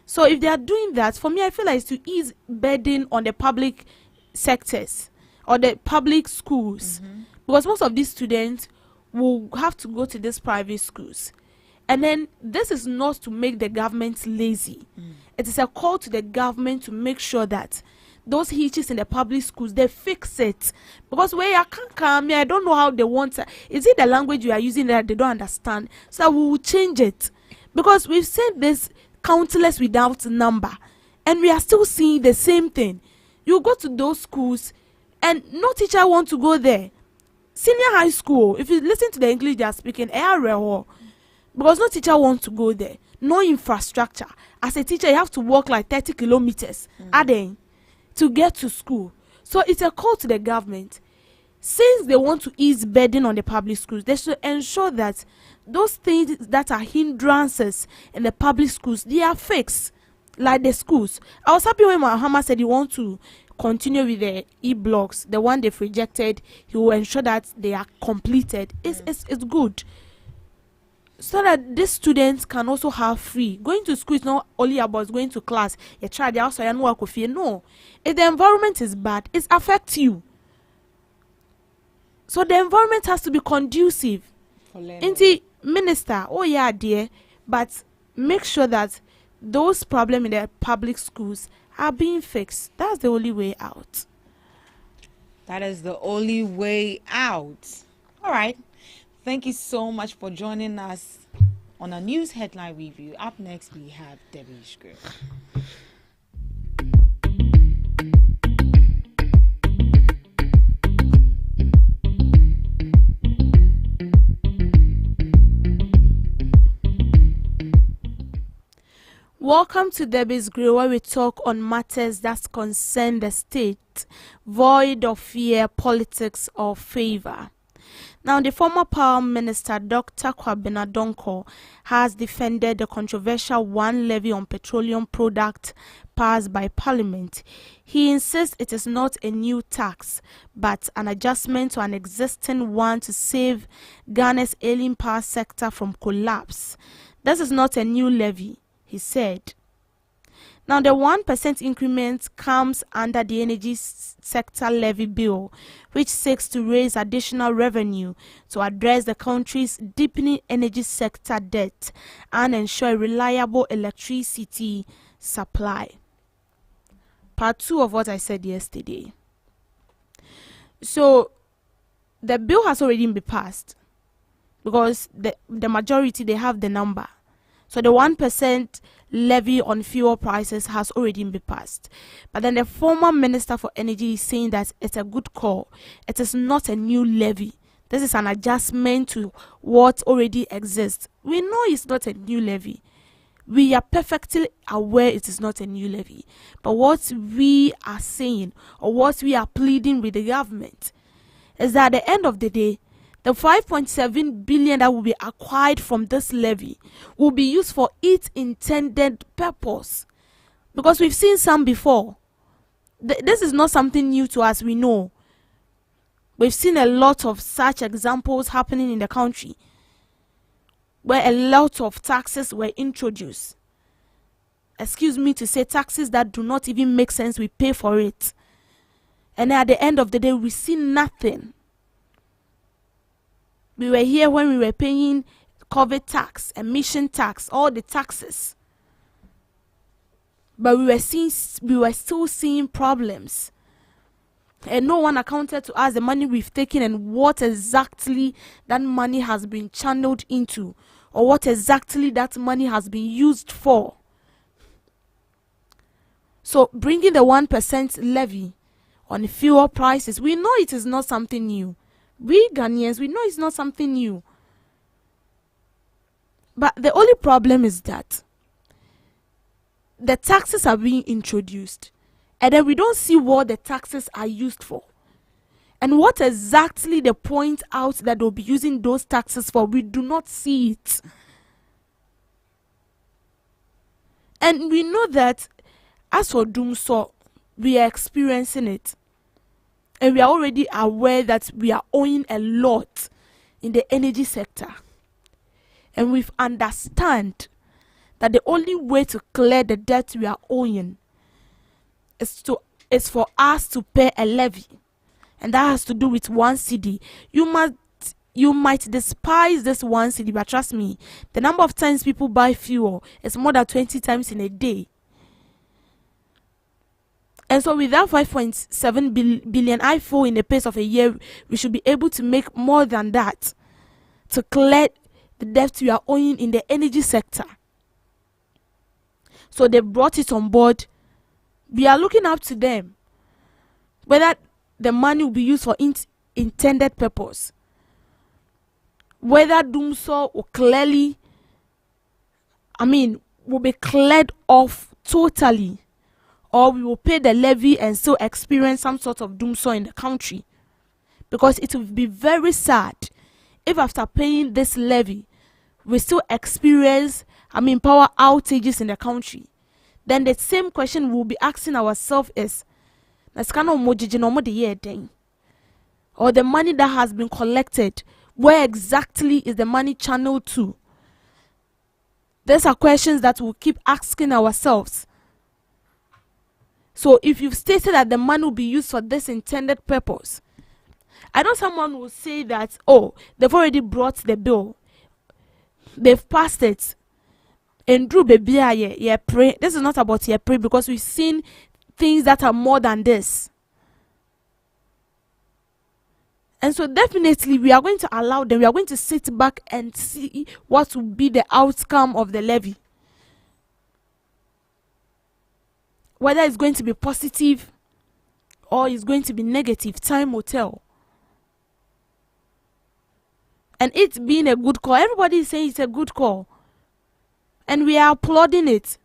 So if they are doing that, for me, I feel like it's to ease burden on the public sectors or the public schools, because most of these students will have to go to these private schools. And then this is not to make the government lazy. It is a call to the government to make sure that those hitches in the public schools, they fix it. Because where I can't come, I don't know how they want it. Is it the language you are using that they don't understand? So we will change it. Because we've said this countless without number, and we are still seeing the same thing. You go to those schools and no teacher want to go there. Senior high school, if you listen to the English they are speaking, because no teacher wants to go there. No infrastructure. As a teacher, you have to walk like 30 kilometers to get to school. So it's a call to the government. Since they want to ease burden on the public schools, they should ensure that those things that are hindrances in the public schools, they are fixed, like the schools. I was happy when Mahama said he wants to continue with the e-blocks, the one they've rejected. He will ensure that they are completed. It's good, so that these students can also have free. Going to school is not only about going to class. You try the outside and work with you. No, if the environment is bad, it affects you. So the environment has to be conducive. In the minister, oh yeah, dear, but make sure that those problems in the public schools are being fixed. That's the only way out. That is the only way out. All right. Thank you so much for joining us on a news headline review. Up next, we have Debbie Script. Welcome to Debbie's Grill, where we talk on matters that concern the state, void of fear, politics, or favor. Now, the former Power Minister, Dr. Kwabena Donko, has defended the controversial one levy on petroleum products passed by Parliament. He insists it is not a new tax, but an adjustment to an existing one to save Ghana's ailing power sector from collapse. This is not a new levy, he said. Now, the 1% increment comes under the energy sector levy bill, which seeks to raise additional revenue to address the country's deepening energy sector debt and ensure reliable electricity supply. Part 2 of what I said yesterday. So, the bill has already been passed because the majority, they have the number. So the 1% levy on fuel prices has already been passed. But then the former Minister for Energy is saying that it's a good call. It is not a new levy. This is an adjustment to what already exists. We know it's not a new levy. We are perfectly aware it is not a new levy. But what we are saying, or what we are pleading with the government, is that at the end of the day, the 5.7 billion that will be acquired from this levy will be used for its intended purpose. Because we've seen some before. This is not something new to us, we know. We've seen a lot of such examples happening in the country, where a lot of taxes were introduced. Excuse me to say, taxes that do not even make sense, we pay for it. And at the end of the day, we see nothing. We were here when we were paying COVID tax, emission tax, all the taxes. But we were still seeing problems. And no one accounted to us the money we've taken and what exactly that money has been channeled into, or what exactly that money has been used for. So bringing the 1% levy on fuel prices, we know it is not something new. We Ghanaians, we know it's not something new. But the only problem is that the taxes are being introduced, and then we don't see what the taxes are used for. And what exactly they point out that they'll be using those taxes for, we do not see it. And we know that as for Doomso, we are experiencing it. And we are already aware that we are owing a lot in the energy sector. And we understand that the only way to clear the debt we are owing is for us to pay a levy. And that has to do with 1 cedi. You might despise this 1 cedi, but trust me, the number of times people buy fuel is more than 20 times in a day. And so with that 5.7 billion, I feel in the pace of a year, we should be able to make more than that to clear the debt we are owing in the energy sector. So they brought it on board. We are looking up to them, whether the money will be used for intended purpose. Whether Doomso will will be cleared off totally, or we will pay the levy and still experience some sort of Doomso in the country. Because it will be very sad if after paying this levy, we still experience, power outages in the country. Then the same question we'll be asking ourselves is, or the money that has been collected, where exactly is the money channeled to? These are questions that we'll keep asking ourselves. So if you've stated that the money will be used for this intended purpose, I know someone will say that, oh, they've already brought the bill, they've passed it, and Drew baby, yeah, pray. This is not about yeah, pray, because we've seen things that are more than this. And so definitely we are going to allow them, we are going to sit back and see what will be the outcome of the levy. Whether it's going to be positive or it's going to be negative, time will tell. And it's being a good call. Everybody is saying it's a good call. And we are applauding it.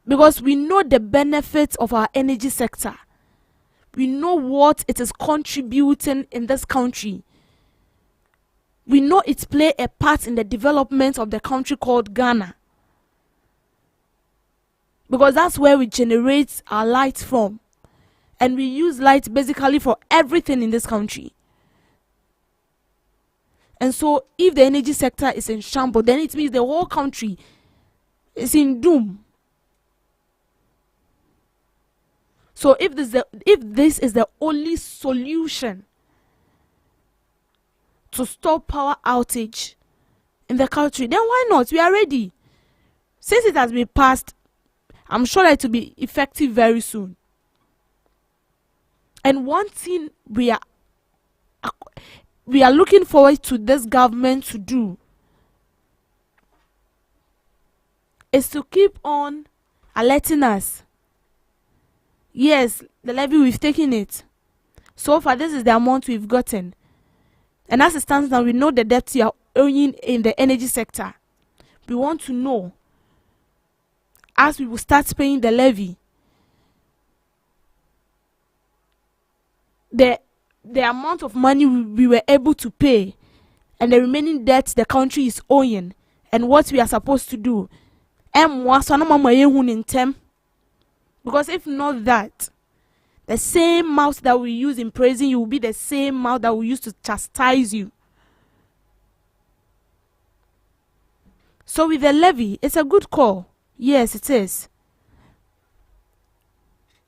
because we know the benefits of our energy sector. We know what it is contributing in this country. We know it play a part in the development of the country called Ghana. Because that's where we generate our light from. And we use light basically for everything in this country. And so if the energy sector is in shambles, then it means the whole country is in doom. So if this is the only solution to stop power outage in the country, then why not? We are ready. Since it has been passed, I'm sure that it will be effective very soon. And one thing we are looking forward to this government to do is to keep on alerting us. Yes, the levy, we've taken it. So far, this is the amount we've gotten. And as it stands now, we know the debt you are owing in the energy sector. We want to know, as we will start paying the levy, the amount of money we were able to pay and the remaining debt the country is owing and what we are supposed to do. Because if not that, the same mouth that we use in praising you will be the same mouth that we use to chastise you. So with the levy, it's a good call. Yes, it is.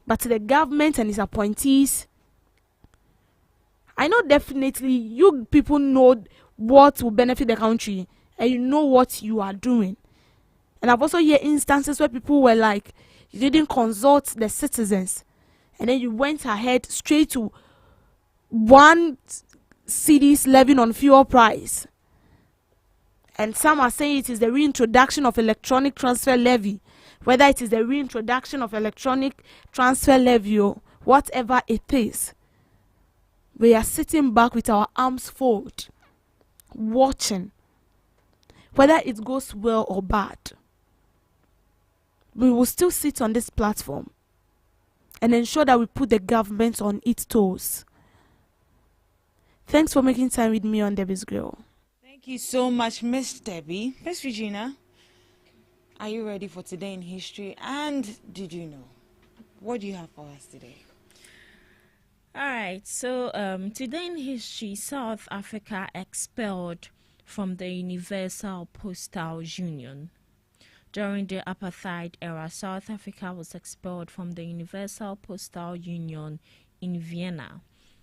But the government and its appointees, I know definitely you people know what will benefit the country and you know what you are doing. And I've also heard instances where people were like, you didn't consult the citizens and then you went ahead straight to 1 cedi's levy on fuel price. And some are saying it is the reintroduction of electronic transfer levy, whether it is the reintroduction of electronic transfer levy or whatever it is. We are sitting back with our arms folded, watching whether it goes well or bad. We will still sit on this platform and ensure that we put the government on its toes. Thanks for making time with me on Debbie's Grill. Thank you so much, Miss Debbie. Miss Regina, are you ready for Today in History? And did you know? What do you have for us today? All right, so today in history, South Africa expelled from the Universal Postal Union. During the apartheid era, South Africa was expelled from the Universal Postal Union in Vienna.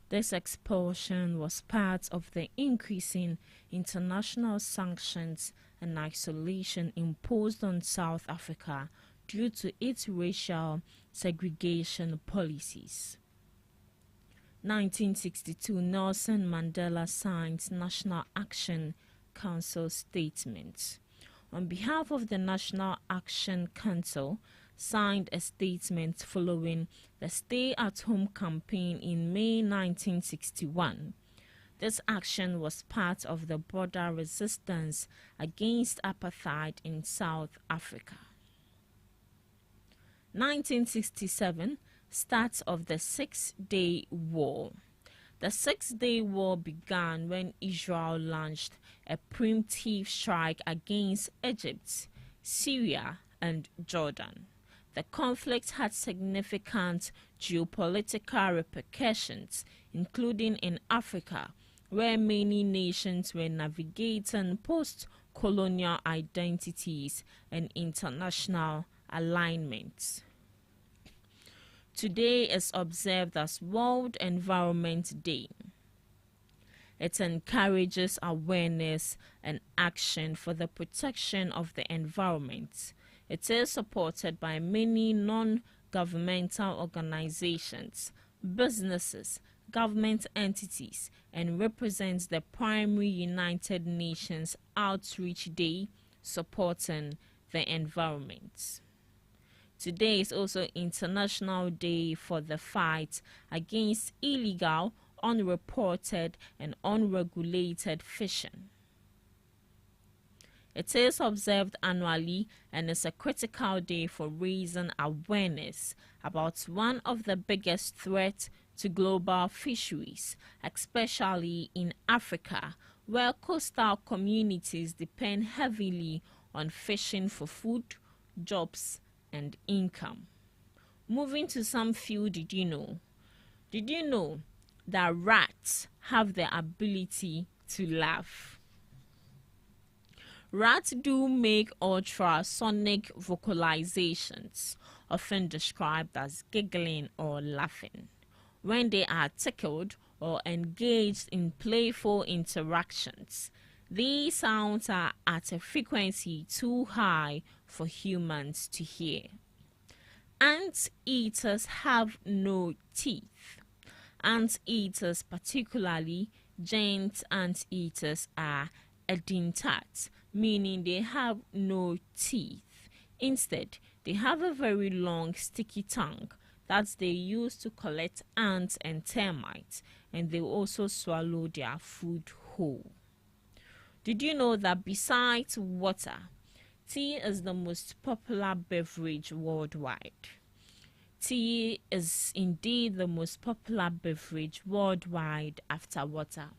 This expulsion was part of the increasing international sanctions and isolation imposed on South Africa due to its racial segregation policies. 1962, Nelson Mandela signed National Action Council statement. On behalf of the National Action Council, signed a statement following the stay-at-home campaign in May 1961. This action was part of the broader resistance against apartheid in South Africa. 1967, start of the Six-Day War. The Six-Day War began when Israel launched a preemptive strike against Egypt, Syria, and Jordan. The conflict had significant geopolitical repercussions, including in Africa, where many nations were navigating post-colonial identities and international alignments. Today is observed as World Environment Day. It encourages awareness and action for the protection of the environment. It is supported by many non-governmental organizations, businesses, government entities, and represents the primary United Nations Outreach Day supporting the environment. Today is also International Day for the fight against illegal, unreported, and unregulated fishing. It is observed annually and is a critical day for raising awareness about one of the biggest threats to global fisheries, especially in Africa, where coastal communities depend heavily on fishing for food, jobs, and income. Moving to some few did you know? Did you know that rats have the ability to laugh? Rats do make ultrasonic vocalizations, often described as giggling or laughing, when they are tickled or engaged in playful interactions. These sounds are at a frequency too high for humans to hear. Ant-eaters have no teeth. Ant-eaters, particularly giant ant-eaters, are edentata, meaning they have no teeth. Instead, they have a very long sticky tongue that they use to collect ants and termites, and they also swallow their food whole. Did you know that besides water, tea is the most popular beverage worldwide? Tea is indeed the most popular beverage worldwide after water.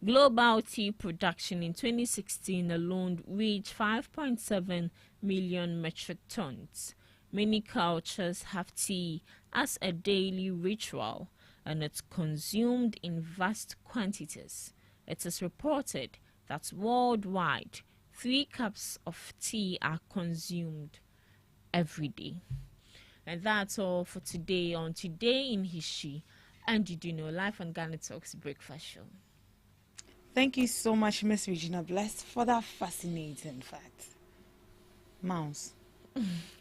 Global tea production in 2016 alone reached 5.7 million metric tons. Many cultures have tea as a daily ritual, and it's consumed in vast quantities. It is reported that worldwide, 3 cups of tea are consumed every day. And that's all for today on Today in History. And did you know, live on GhanaTalks Breakfast Show. Thank you so much, Miss Regina Blessed, for that fascinating fact. Mouse.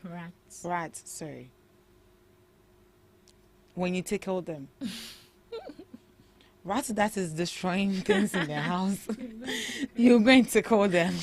Rats. Rats, sorry. When you tickle them. Rats that is destroying things in their house. You're going to call them.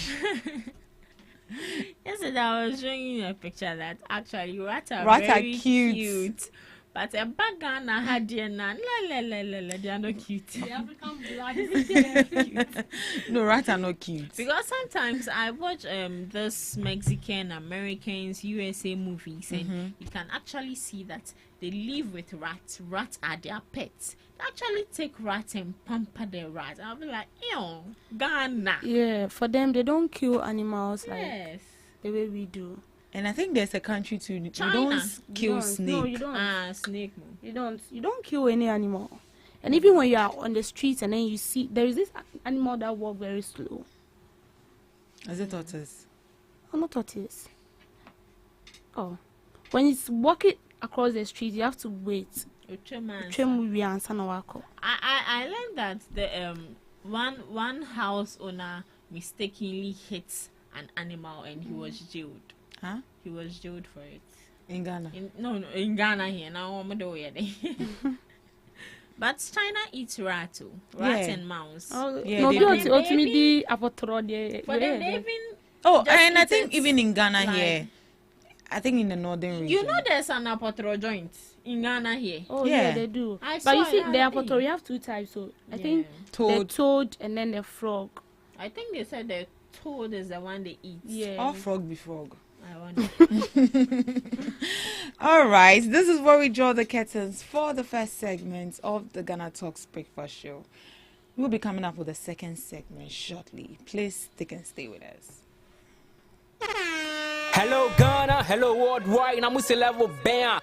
Yesterday I was showing you a picture that actually rats are very cute. But a bagana had they are not cute. The African blood is cute. No, rats are not cute. Because sometimes I watch this Mexican, Americans, USA movies, and you can actually see that they live with rats. Rats are their pets. They actually take rats and pamper their rats. I'll be like, ew, Ghana. Yeah, for them, they don't kill animals Yes. like the way we do. And I think there's a country too. China. You don't kill snake. No, you don't. Snake. You don't kill any animal. And even when you are on the streets and then you see there is this animal that walk very slow. Is it tortoise? Oh, not tortoise. Oh, when it's walking across the street, you have to wait. I learned that the one house owner mistakenly hit an animal and he was jailed. Huh? He was jailed for it. In Ghana? In Ghana here. Now I'm But China eats rat and mouse. Oh, yeah, no, they and I think even in Ghana here, I think in the northern region. You know there's an apotro joint in Ghana here. Oh yeah, they do. But you see, the apotro, you have 2 types. So I think the toad and then the frog. I think they said the toad is the one they eat. Yeah. Or frog be frog. I wonder. All right, this is where we draw the curtains for the first segment of the Ghana Talks Breakfast Show. We'll be coming up with the second segment shortly. Please stick and stay with us. Hello Ghana, hello worldwide, and I'm with level band.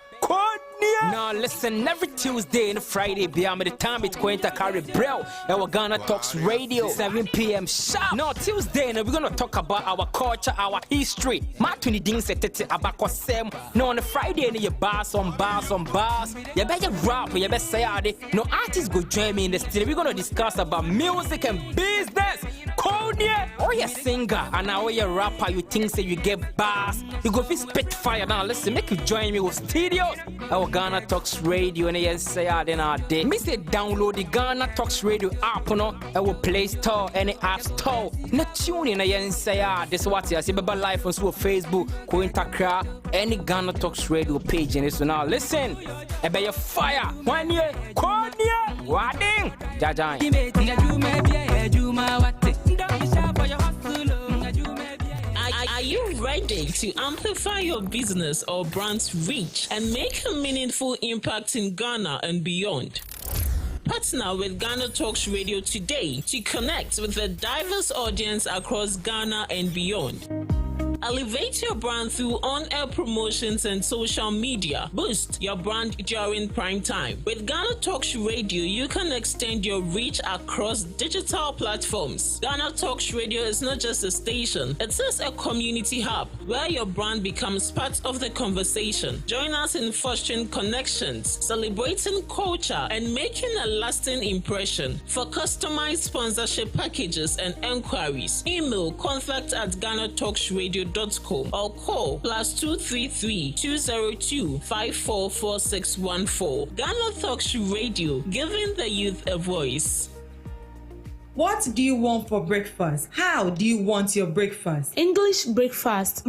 Now listen, every Tuesday and Friday, beyond the time it's going to carry Braille, our Ghana Talks Radio, 7 p.m. sharp. Now Tuesday, we're going to talk about our culture, our history. Matuni ding setete abako sem. No on the Friday, you bars on bars. You better rap, you better say ade. No artists go join me in the studio. We're going to discuss about music and business. Or you singer and now you rapper, you think say you get bars. You go spit fire. Now listen, make you join me with studios. Our Ghana Talks Radio and yes say then our day. Me say download the Ghana Talks Radio app on our Play Store and the App Store. Na tune in and say this what you see baba live on Facebook, Cointakra, any Ghana Talks Radio page and so now listen. Ebe your fire. 1 year, Wading. Jajai. Are you ready to amplify your business or brand's reach and make a meaningful impact in Ghana and beyond? Partner with Ghana Talks Radio today to connect with a diverse audience across Ghana and beyond. Elevate your brand through on-air promotions and social media. Boost your brand during prime time. With Ghana Talks Radio, you can extend your reach across digital platforms. Ghana Talks Radio is not just a station, it is a community hub where your brand becomes part of the conversation. Join us in fostering connections, celebrating culture, and making a lasting impression. For customized sponsorship packages and enquiries, email contact@GhanaTalksRadio.com or call +233 202 544614. Ghana Talks Radio, giving the youth a voice. What do you want for breakfast? How do you want your breakfast? English breakfast,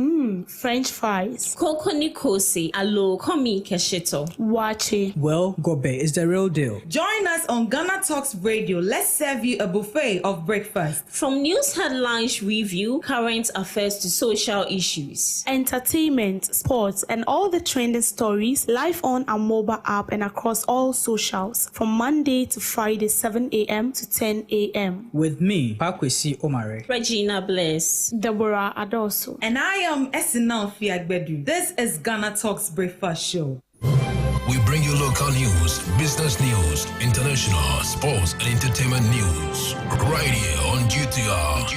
French fries. Koko Nikosi, alo komi kesheto. Wache. Well, Gobe is the real deal. Join us on Ghana Talks Radio. Let's serve you a buffet of breakfast. From news headlines review, current affairs to social issues. Entertainment, sports, and all the trending stories live on our mobile app and across all socials from Monday to Friday, 7 a.m. to 10 a.m. With me, Pakwesi Omare. Regina Bless. Deborah Adoso. And I am Esinal Fiagbedu. This is Ghana Talks Breakfast Show. We bring you local news, business news, international, sports, and entertainment news. Right here on GTR.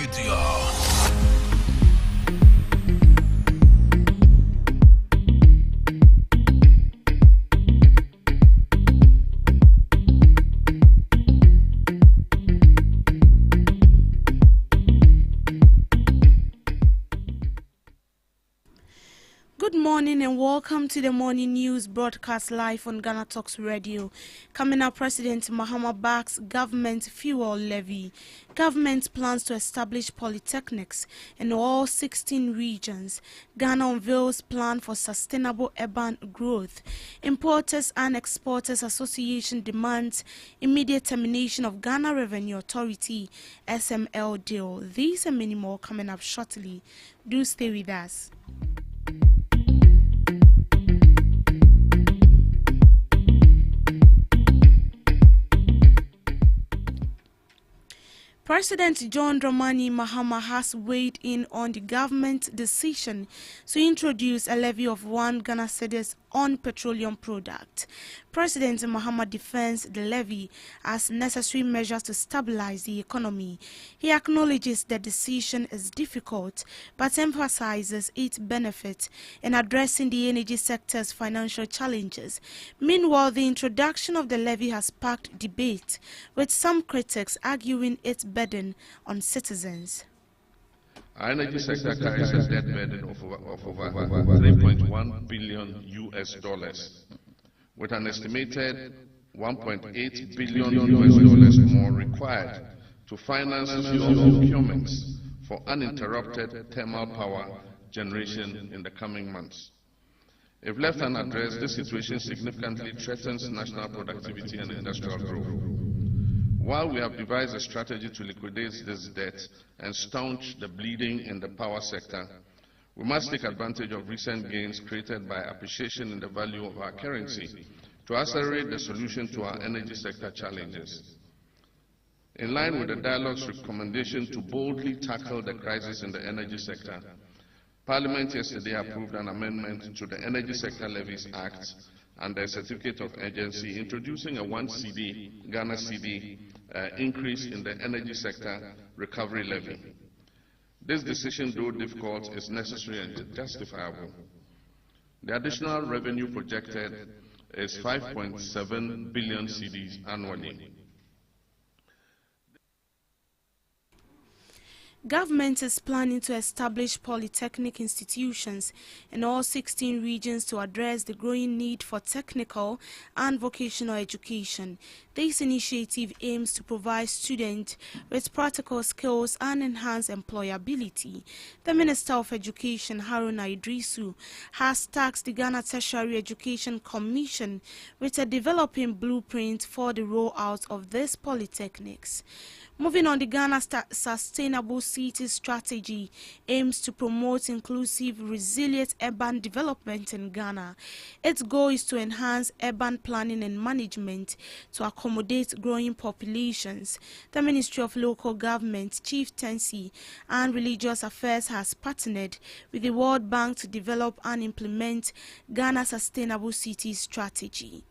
Good morning and welcome to the morning news broadcast live on Ghana Talks Radio. Coming up, President Mahama backs government fuel levy. Government plans to establish polytechnics in all 16 regions. Ghana unveils plan for sustainable urban growth. Importers and Exporters Association demands immediate termination of Ghana Revenue Authority SML deal. These and many more coming up shortly. Do stay with us. President John Dramani Mahama has weighed in on the government decision to introduce a levy of 1 Ghana cedis on petroleum product. President Mahama defends the levy as necessary measures to stabilize the economy. He acknowledges the decision is difficult, but emphasizes its benefit in addressing the energy sector's financial challenges. Meanwhile, the introduction of the levy has sparked debate, with some critics arguing its burden on citizens. Our energy sector carries a debt burden of over 3.1 billion US dollars, with an estimated 1.8 billion US dollars more required to finance fuel procurements for uninterrupted thermal power generation in the coming months. If left unaddressed, this situation significantly threatens national productivity and industrial growth. While we have devised a strategy to liquidate this debt and staunch the bleeding in the power sector, we must take advantage of recent gains created by appreciation in the value of our currency to accelerate the solution to our energy sector challenges. In line with the dialogue's recommendation to boldly tackle the crisis in the energy sector, Parliament yesterday approved an amendment to the Energy Sector Levies Act and the Certificate of Urgency, introducing a 1 cedi, Ghana cedi, increase in the energy sector recovery levy. This decision, though difficult, is necessary and justifiable. The additional revenue projected is 5.7 billion cedis annually. Government is planning to establish polytechnic institutions in all 16 regions to address the growing need for technical and vocational education. This initiative aims to provide students with practical skills and enhance employability. The Minister of Education, Haruna Idrisu, has tasked the Ghana Tertiary Education Commission with a developing blueprint for the rollout of these polytechnics. Moving on, the Ghana Sustainable City Strategy aims to promote inclusive, resilient urban development in Ghana. Its goal is to enhance urban planning and management to accommodate growing populations. The Ministry of Local Government, Chieftaincy and Religious Affairs has partnered with the World Bank to develop and implement Ghana Sustainable City Strategy.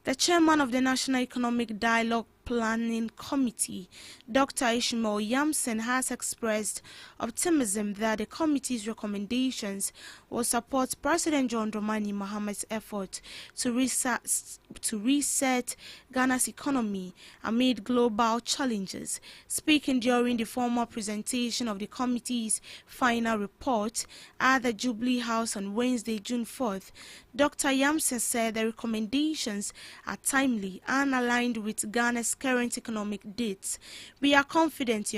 The chairman of the National Economic Dialogue Planning Committee, Dr. Ishmael Yamson, has expressed optimism that the committee's recommendations will support President John Dramani Maham's effort to reset Ghana's economy amid global challenges. Speaking during the formal presentation of the committee's final report at the Jubilee House on Wednesday, June 4th, Dr. Yamson said the recommendations are timely and aligned with Ghana's current economic dates. We are confident,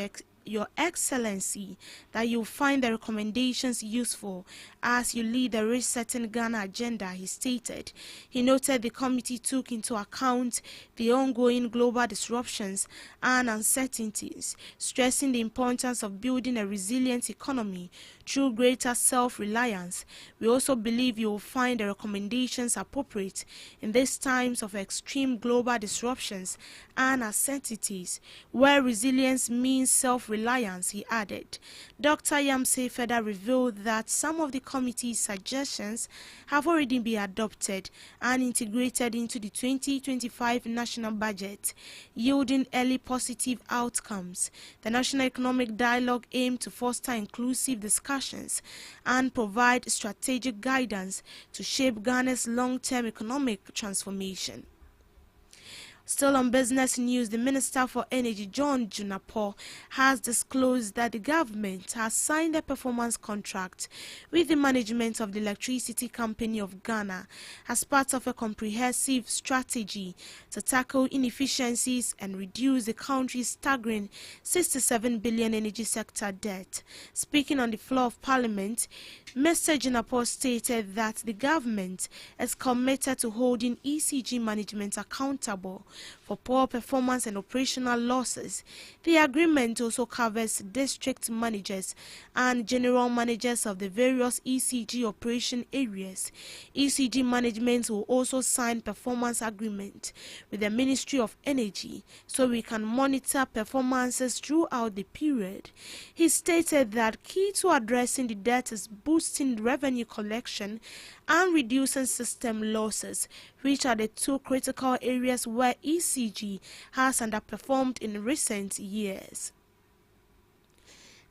Your Excellency, that you find the recommendations useful as you lead the resetting Ghana agenda, he stated. He noted the committee took into account the ongoing global disruptions and uncertainties, stressing the importance of building a resilient economy through greater self-reliance. We also believe you will find the recommendations appropriate in these times of extreme global disruptions and uncertainties, where resilience means self-reliance, he added. Dr. Yamse further revealed that some of the committee's suggestions have already been adopted and integrated into the 2025 national budget, yielding early positive outcomes. The National Economic Dialogue aimed to foster inclusive discussions and provide strategic guidance to shape Ghana's long-term economic transformation. Still on business news, the Minister for Energy, John Junapo, has disclosed that the government has signed a performance contract with the management of the Electricity Company of Ghana as part of a comprehensive strategy to tackle inefficiencies and reduce the country's staggering 67 billion energy sector debt. Speaking on the floor of Parliament, Mr. Junapo stated that the government is committed to holding ECG management accountable for poor performance and operational losses. The agreement also covers district managers and general managers of the various ECG operation areas. ECG management will also sign performance agreement with the Ministry of Energy so we can monitor performances throughout the period. He stated that key to addressing the debt is boosting revenue collection and reducing system losses, which are the two critical areas where ECG has underperformed in recent years.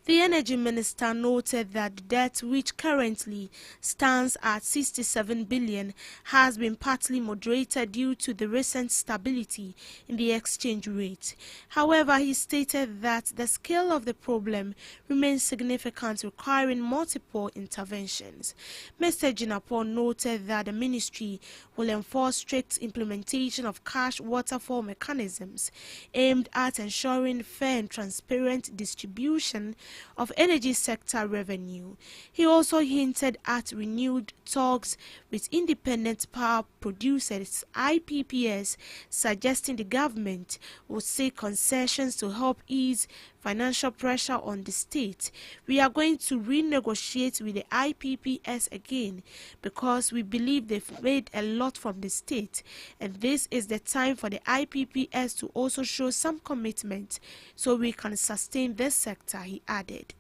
The Energy Minister noted that the debt, which currently stands at 67 billion, has been partly moderated due to the recent stability in the exchange rate. However, he stated that the scale of the problem remains significant, requiring multiple interventions. Mr. Junapo noted that the ministry will enforce strict implementation of cash waterfall mechanisms aimed at ensuring fair and transparent distribution of energy sector revenue. He also hinted at renewed talks with independent power producers IPPs, suggesting the government would seek concessions to help ease financial pressure on the state. We are going to renegotiate with the IPPs again because we believe they've made a lot from the state, and this is the time for the IPPs to also show some commitment so we can sustain this sector, he added.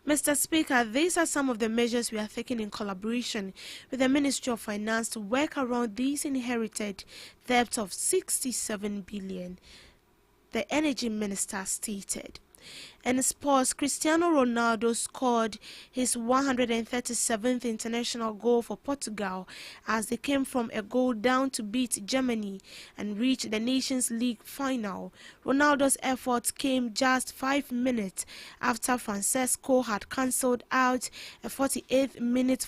Mr. Speaker, these are some of the measures we are taking in collaboration with the Ministry of Finance to work around these inherited debts of 67 billion, the Energy Minister stated. In sports, Cristiano Ronaldo scored his 137th international goal for Portugal as they came from a goal down to beat Germany and reach the Nations League final. Ronaldo's efforts came just 5 minutes after Francesco had cancelled out a 48-minute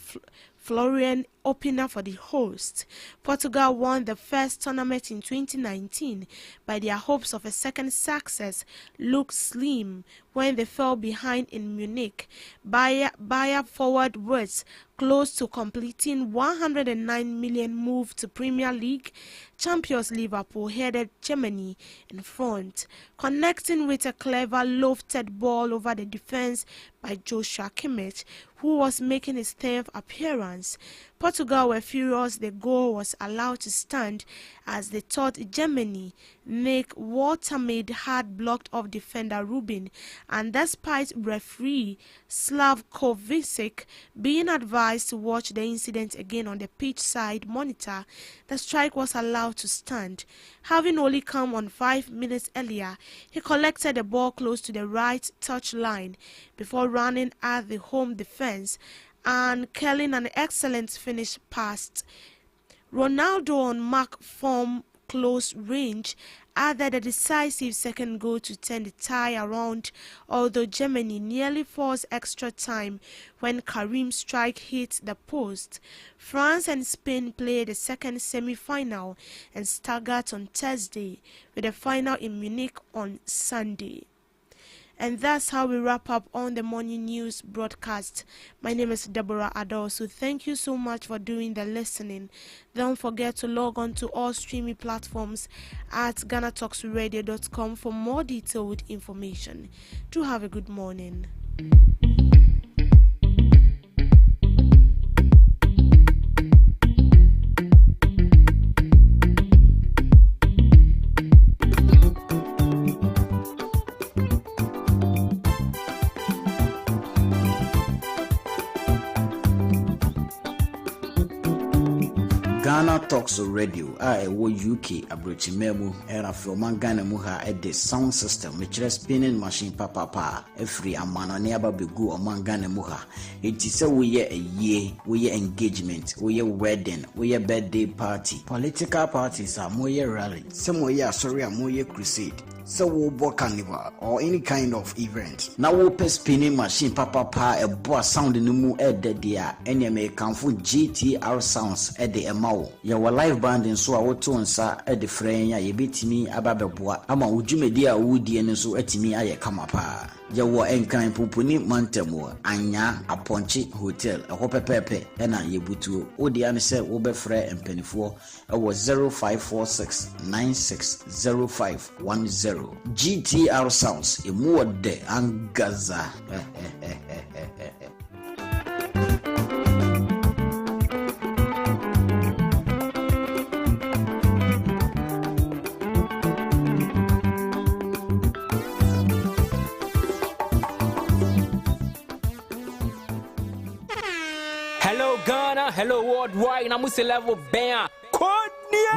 Florian opener for the host. Portugal won the first tournament in 2019, but their hopes of a second success looked slim when they fell behind in Munich. Bayer forward Wirtz close to completing 109 million move to Premier League. Champions Liverpool headed Germany in front, connecting with a clever lofted ball over the defense by Joshua Kimmich, who was making his 10th appearance. Portugal were furious the goal was allowed to stand as they thought Germany Nick Watermaid had blocked off defender Rubin, and despite referee Slavkovic being advised to watch the incident again on the pitch side monitor, the strike was allowed to stand. Having only come on 5 minutes earlier, he collected the ball close to the right touch line before running at the home defense and curling an excellent finish past Ronaldo on mark from close range added a decisive second goal to turn the tie around, although Germany nearly forced extra time when Karim's strike hit the post. France and Spain played the second semi-final and staggered on Thursday, with the final in Munich on Sunday. And that's how we wrap up on the morning news broadcast. My name is Deborah Adosu. Thank you so much for doing the listening. Don't forget to log on to all streaming platforms at GhanaTalksRadio.com for more detailed information. Do have a good morning. Ghana Talks Radio wo UK abrochimemu era from Ghana mu ha the sound system which is spinning machine papa every amano ne ababegu o Ghana mu ha enti se we ye aye we engagement we wedding we birthday party political parties are mo ye rally some we sorry mo ye crusade so we bo carnival or any kind of event now we pe spinning machine papa a bo sound no mu de dia ene me kanfo GTR sounds de emawo ya wa live band nso a woto nsa de frɛn ya yebetimi ababeboa ama wodwumedi a wodi ene nso atimi aye kama pa ya wo enkan poponi mantamo anya aponche hotel ɛhɔ pepepe ɛna yebutuo wodi ane sɛ wo bɛfrɛ empanifo ɛwɔ 0546960510 GTR sounds emu de angaza. Hello Ghana, hello worldwide, I'm Mr. Level Bam.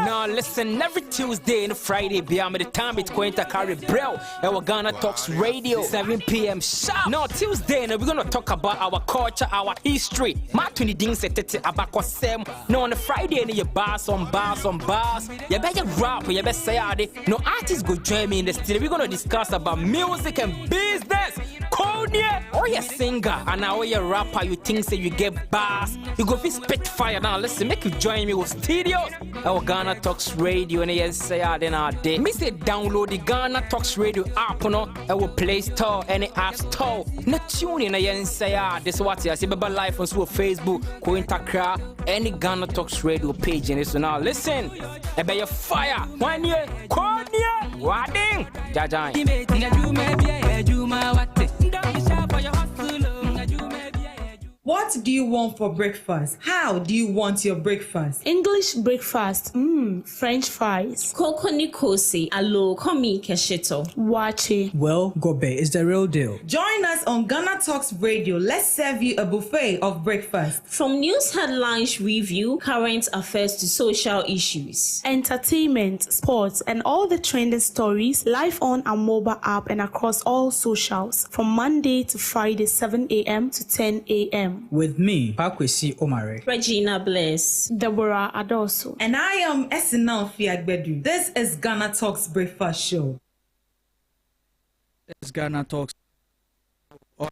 Now listen, every Tuesday and Friday, beyond the time it's going to carry bro. Our Ghana Talks Radio, 7 p.m. sharp. Now Tuesday, we're gonna talk about our culture, our history. My 20 things about Sem. Now on the Friday, you bars on bars. You better rap, you better say it. No artists go join me in the studio. We're gonna discuss about music and business. Konya, or you singer, and now you rapper, you think say you get bars. You go fi spit fire. Now listen, make you join me with studios. Our Ghana Talks Radio and yes say then our day. Me say download the Ghana Talks Radio app no our Play Store and the App Store. Na tune in and say this what you see baba live on Facebook, ko Instagram, any Ghana Talks Radio page and so now listen. E be your fire. 1 year, Konya, Wading, Jajan. What do you want for breakfast? How do you want your breakfast? English breakfast, French fries. Koko Nikosi, alo komi kesheto. Wache. Well, Gobe is the real deal. Join us on Ghana Talks Radio. Let's serve you a buffet of breakfast. From news headlines review, current affairs to social issues. Entertainment, sports, and all the trending stories live on our mobile app and across all socials from Monday to Friday, 7 a.m. to 10 a.m. With me, Pakwesi Omare. Regina Bless. Deborah Adosu. And I am Esinal Fiagbedu. This is Ghana Talks Breakfast Show. This is Ghana Talks on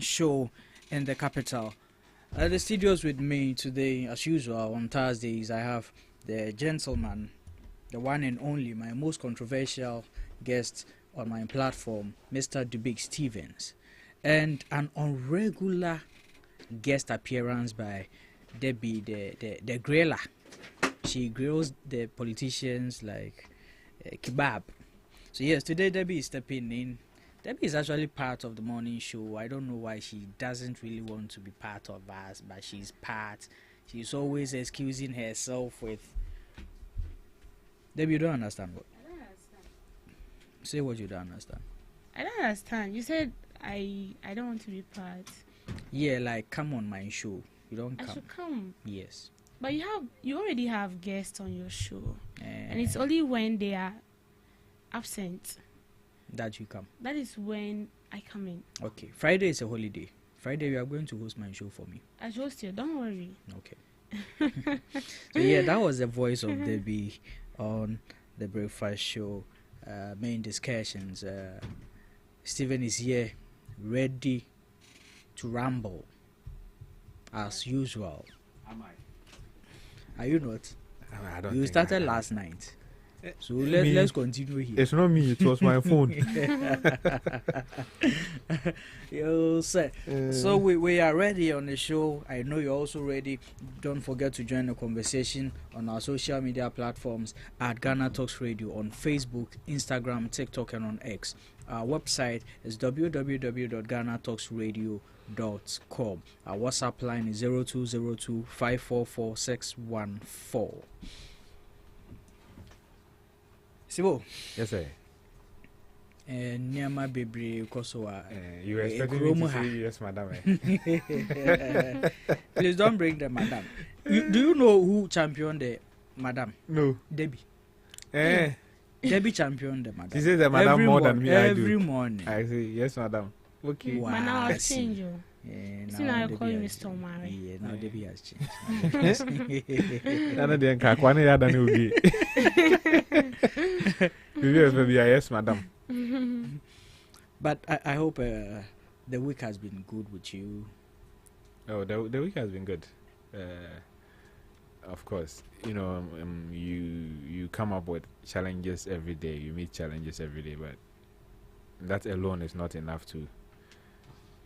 show in the capital. The studios with me today, as usual, on Thursdays, I have the gentleman, the one and only, my most controversial guest on my platform, Mr. Dubik Stevens, and an unregular guest appearance by Debbie, the griller. She grills the politicians like kebab. So yes, today Debbie is stepping in. Debbie is actually part of the morning show. I don't know why she doesn't really want to be part of us, but she's part. She's always excusing herself with. Debbie, you don't understand what? I don't understand. Say what you don't understand. I don't understand. You said I don't want to be part. Yeah, like come on my show. You don't I come. should come. Yes. But you already have guests on your show. And it's Eh, only when they are absent that you come. that is when I come in. Okay. Friday is a holiday. Friday you are going to host my show for me. I host you, don't worry. Okay. So yeah, that was the voice of Debbie on the breakfast show. Main discussions. Stephen is here, ready to ramble as usual. Am I? Are you not? I don't You think started I am. last night. So me- let's continue here. It's not me, it was my phone. Yo, sir. So we are ready on the show. I know you're also ready. Don't forget to join the conversation on our social media platforms at Ghana Talks Radio on Facebook, Instagram, TikTok, and on X. Our website is www.ghanatalksradio.com. Our WhatsApp line is 0202 544 614. Sibo, Yes, sir. Nyama Bebre Kosoa. You were expecting me to say yes, madam. Please don't bring the madam. Do you know who championed the madam? No. Debbie. Eh. Debbie championed the madam. She says the madam more than me, I do. Every morning. I say yes, madam. Okay. Wow. But now I've see. changed you. Yeah, See, now I Debbie call you has Mr. changed. Omari. Yeah, now Debbie has changed. Nana de kakwane ya dani ubi. Yes, madam. But I hope the week has been good with you. Oh, the week has been good. Of course, you know, you come up with challenges every day. You meet challenges every day, but that alone is not enough to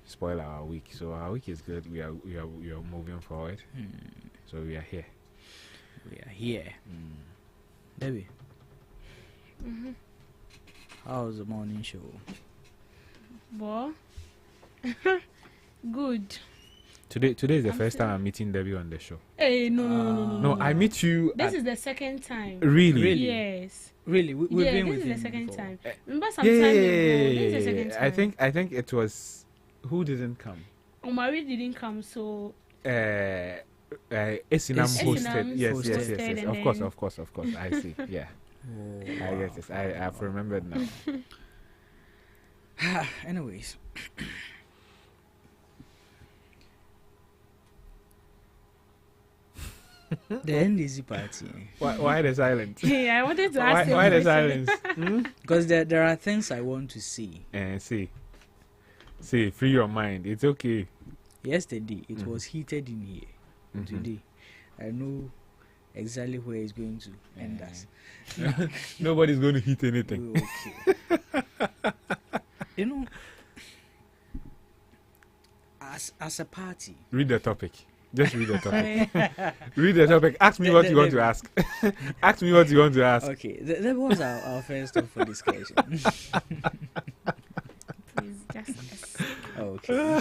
spoil our week. So our week is good. We are moving forward. So we are here. We are here. Debbie, how's the morning show? Boy. Good. Today is the first time I'm meeting Debbie on the show. Hey, no. No, I meet you. This is the second time. Really. Yes. Really? We've been this with is him the second before. time. Remember some time ago. This is the second Yeah. time. I think it was who didn't come. Omari didn't come, so Esinam hosted. Yes. hosted and Of course. I see. Yeah. Oh, I get it. I've remembered now. Anyways. The NDC party. Why the silence? yeah, I wanted to ask you. Why a the question. silence? Because there are things I want to see. See, free your mind. It's okay. Yesterday, it was heated in here. Today, I know exactly where it's going to end us. Nobody's going to hit anything. Okay. You know, as a party. Read the topic. Just read the topic. Read the topic. Ask me what you want to ask. Ask me what you want to ask. Okay, that was our first stop for discussion. Please, just Okay.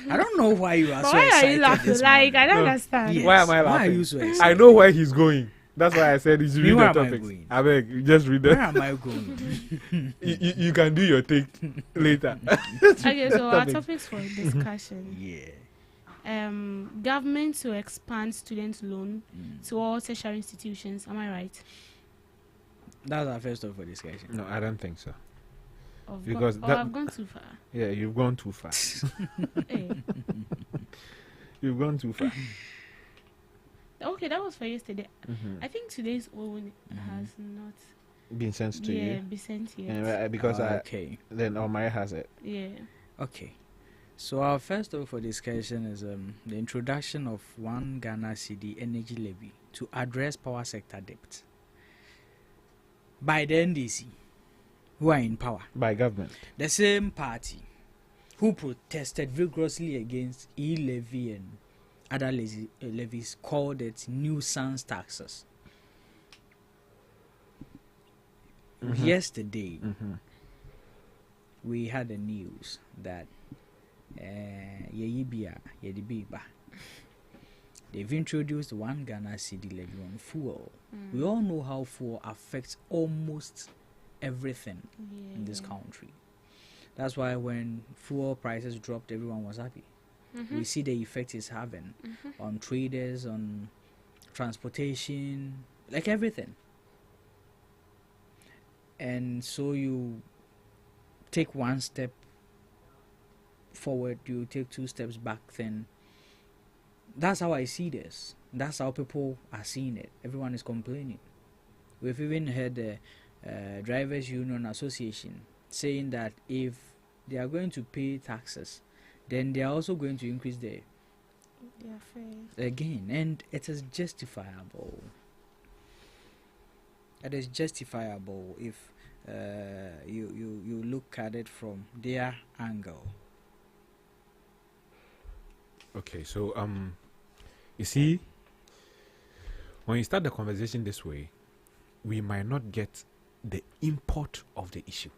I don't know why you are But so why are excited. you laughing? this Like, morning. I don't No. understand. Yes. Why am I Why laughing? are you so excited? I know where he's going. That's why I said you should read Where the am I topic. going? I beg, you just read Where the. am I going? You can do your take later. Okay, so our topics for discussion. Yeah. Government to expand student loan to all tertiary institutions. Am I right? That's our first stop for discussion. No, I don't think so. Because that- I've gone too far. Yeah, you've gone too far. Hey. You've gone too far. Okay, that was for yesterday. I think today's own has not Been sent to you. been sent yet. Yeah, because Okay. then Omar has it. Yeah. Okay. So our first topic for discussion is the introduction of one Ghana cedi energy levy to address power sector debt by the NDC, who are in power. By government. The same party who protested vigorously against e-levy and other levies called it nuisance taxes. Yesterday, we had the news that they've introduced one Ghana cedi levy on fuel. We all know how fuel affects almost everything in this country. That's why when fuel prices dropped, everyone was happy. We see the effect it's having on traders, on transportation, like everything. And so you take one step forward, you take two steps back, then that's how I see this. That's how people are seeing it. Everyone is complaining. We've even heard the Drivers Union Association saying that if they are going to pay taxes, then they are also going to increase their fares again, and it is justifiable. It is justifiable if you look at it from their angle. Okay, so you see, when you start the conversation this way, we might not get the import of the issue.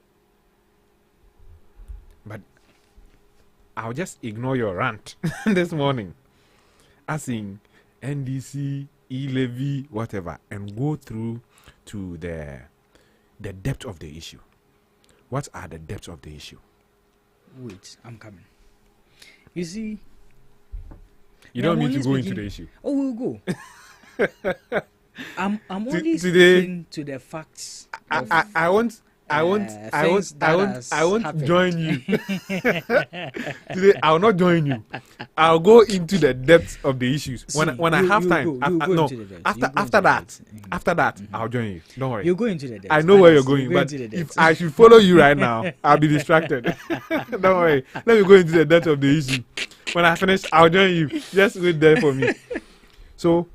But I'll just ignore your rant this morning, as in NDC, e-levy, whatever, and go through to the depth of the issue. What are the depths of the issue? Wait, I'm coming. You see, you don't need to go into the issue. Oh, we'll go. I'm only speaking to the facts. I won't join you. Today, I will not join you. I'll go into the depths of the issues when I have time. After that, I'll join you. Don't worry. You go into the depths. I know where you're going, but if I should follow you right now, I'll be distracted. Don't worry. Let me go into the depths of the issue. When I finish, I'll join you. Just wait there for me. So,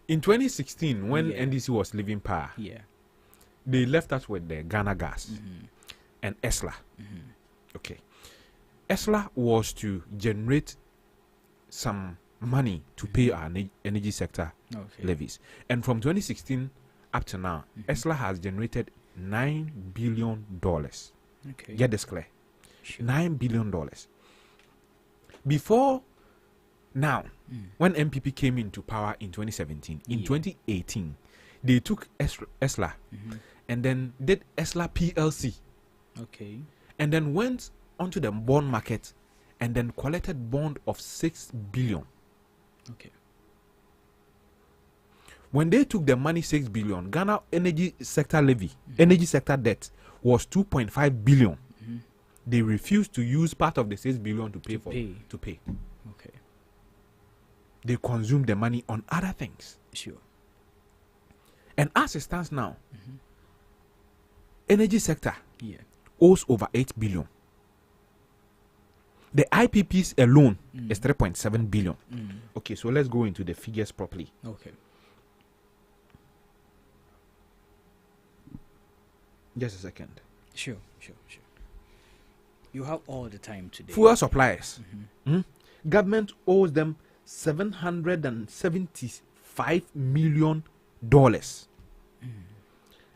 in 2016, when NDC was leaving power, they left us with the Ghana Gas and ESLA. Okay. ESLA was to generate some money to pay our energy sector levies. And from 2016 up to now, ESLA has generated $9 billion. Okay. Get this clear. Sure. $9 billion. Before now, when MPP came into power in 2017, in 2018, they took ESLA and then did ESLA PLC. Okay. And then went onto the bond market and then collected bond of $6 billion. Okay. When they took the money, $6 billion, Ghana energy sector levy, energy sector debt was $2.5 billion. They refused to use part of the $6 billion to pay. Okay. They consumed the money on other things. Sure. And as it stands now, energy sector owes over $8 billion. The IPPs alone is $3.7 billion. Okay, so let's go into the figures properly. Okay. Just a second. Sure. You have all the time today. Fuel suppliers. Government owes them $775 million.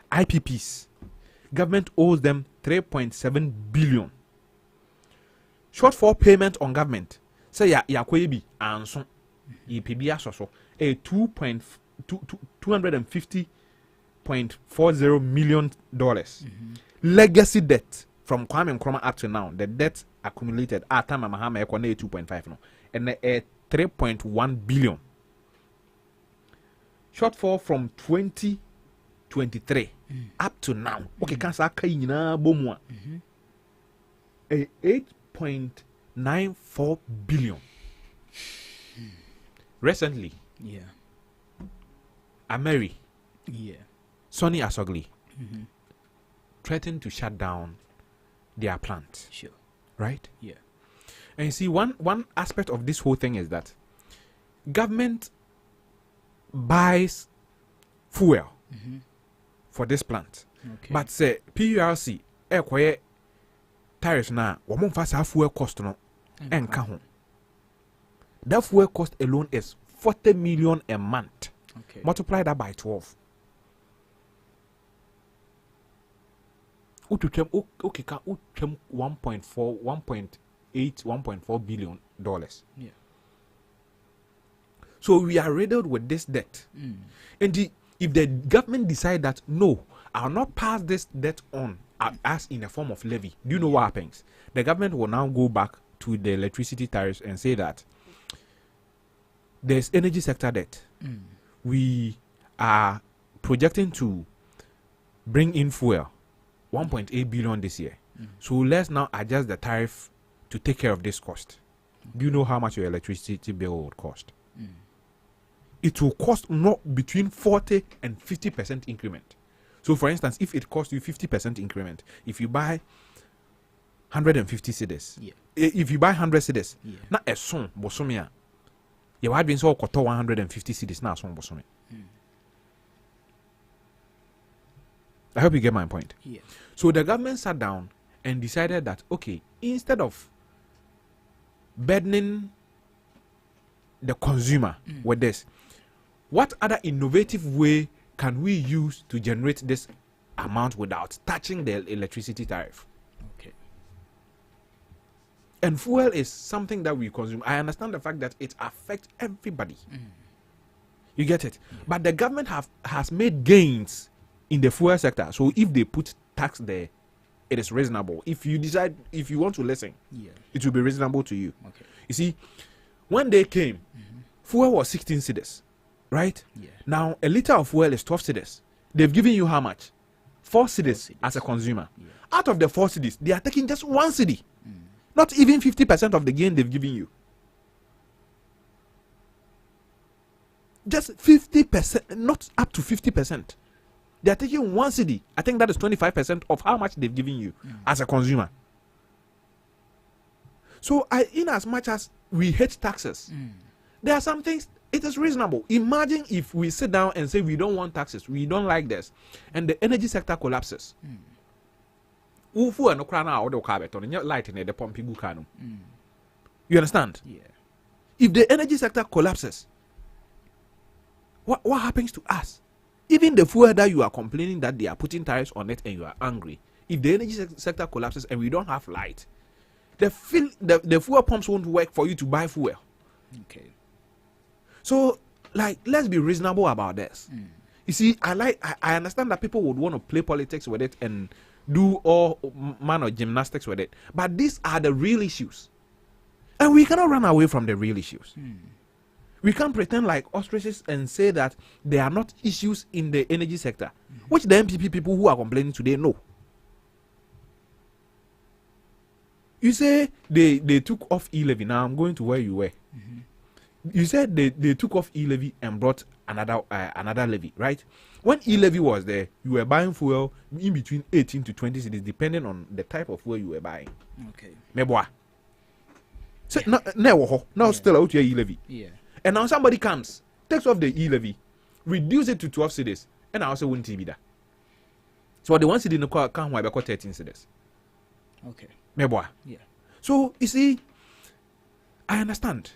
IPPs. Government owes them $3.7 billion. Shortfall payment on government. Say ya kwebi anso. EPB asoso. A $250.40 million. Legacy debt from Kwame Nkrumah up to now. The debt accumulated at time Mahama ekwane 2.5 no. And a 3.1 billion. Shortfall from 2023 up to now. Okay, cancer kayina bomwa. A 8.94 billion. Recently, Ameri, Sonny Asogli, threatened to shut down their plant. Sure. right? Yeah. And you see, one aspect of this whole thing is that government buys fuel for this plant. Okay. But say PURC quiet tariffs now, one fast fuel cost no and home. That fuel cost alone is 40 million a month. Okay. Multiply that by 12. Okay, 1.4 billion dollars. Yeah. So we are riddled with this debt. And if the government decide that no, I'll not pass this debt on as in a form of levy, do you know what happens? The government will now go back to the electricity tariffs and say that there's energy sector debt. We are projecting to bring in fuel 1.8 billion this year. So let's now adjust the tariff to take care of this cost. Do you know how much your electricity bill would cost? It will cost not between 40 and 50% increment. So for instance, if it costs you 50% increment, if you buy 150 cedis, if you buy 100 cedis, not a son bosomia, you had been so 150 cedis now son bosomia. I hope you get my point. Yeah. So the government sat down and decided that okay, instead of burdening the consumer with this, what other innovative way can we use to generate this amount without touching the electricity tariff? Okay. And fuel is something that we consume. I understand the fact that it affects everybody. You get it? But the government has made gains in the fuel sector. So if they put tax there, it is reasonable. If you decide, if you want to listen, it will be reasonable to you. Okay. You see, when they came, fuel was 16 cedis, right? Yeah. Now, a liter of fuel is 12 cedis. They've given you how much? 4 cedis as a consumer. Yeah. Out of the 4 cedis, they are taking just 1 cedi. Not even 50% of the gain they've given you. Just 50%, not up to 50%. They are taking 1 cedi. I think that is 25% of how much they've given you as a consumer. So, in as much as we hate taxes, there are some things, it is reasonable. Imagine if we sit down and say we don't want taxes, we don't like this, and the energy sector collapses. You understand? Yeah. If the energy sector collapses, what happens to us? Even the fuel that you are complaining that they are putting tariffs on it and you are angry, if the energy sector collapses and we don't have light, the fuel pumps won't work for you to buy fuel. Okay. So, like, let's be reasonable about this. You see, I understand that people would want to play politics with it and do all manner of gymnastics with it, but these are the real issues, and we cannot run away from the real issues. We can't pretend like ostriches and say that there are not issues in the energy sector, which the MPP people who are complaining today know. You say they took off e-levy. Now I'm going to where you were. You said they took off e-levy and brought another levy, right? When e-levy was there, you were buying fuel in between 18 to 20 cedis, depending on the type of fuel you were buying. Okay. Meboa. So now still out here e-levy. Yeah. And now somebody comes, takes off the e-levy, reduce it to 12 cedis, and I also won't be that. So the 1 cedi in the car can't buy 13 cedis. Okay. Meboa. Yeah. So you see, I understand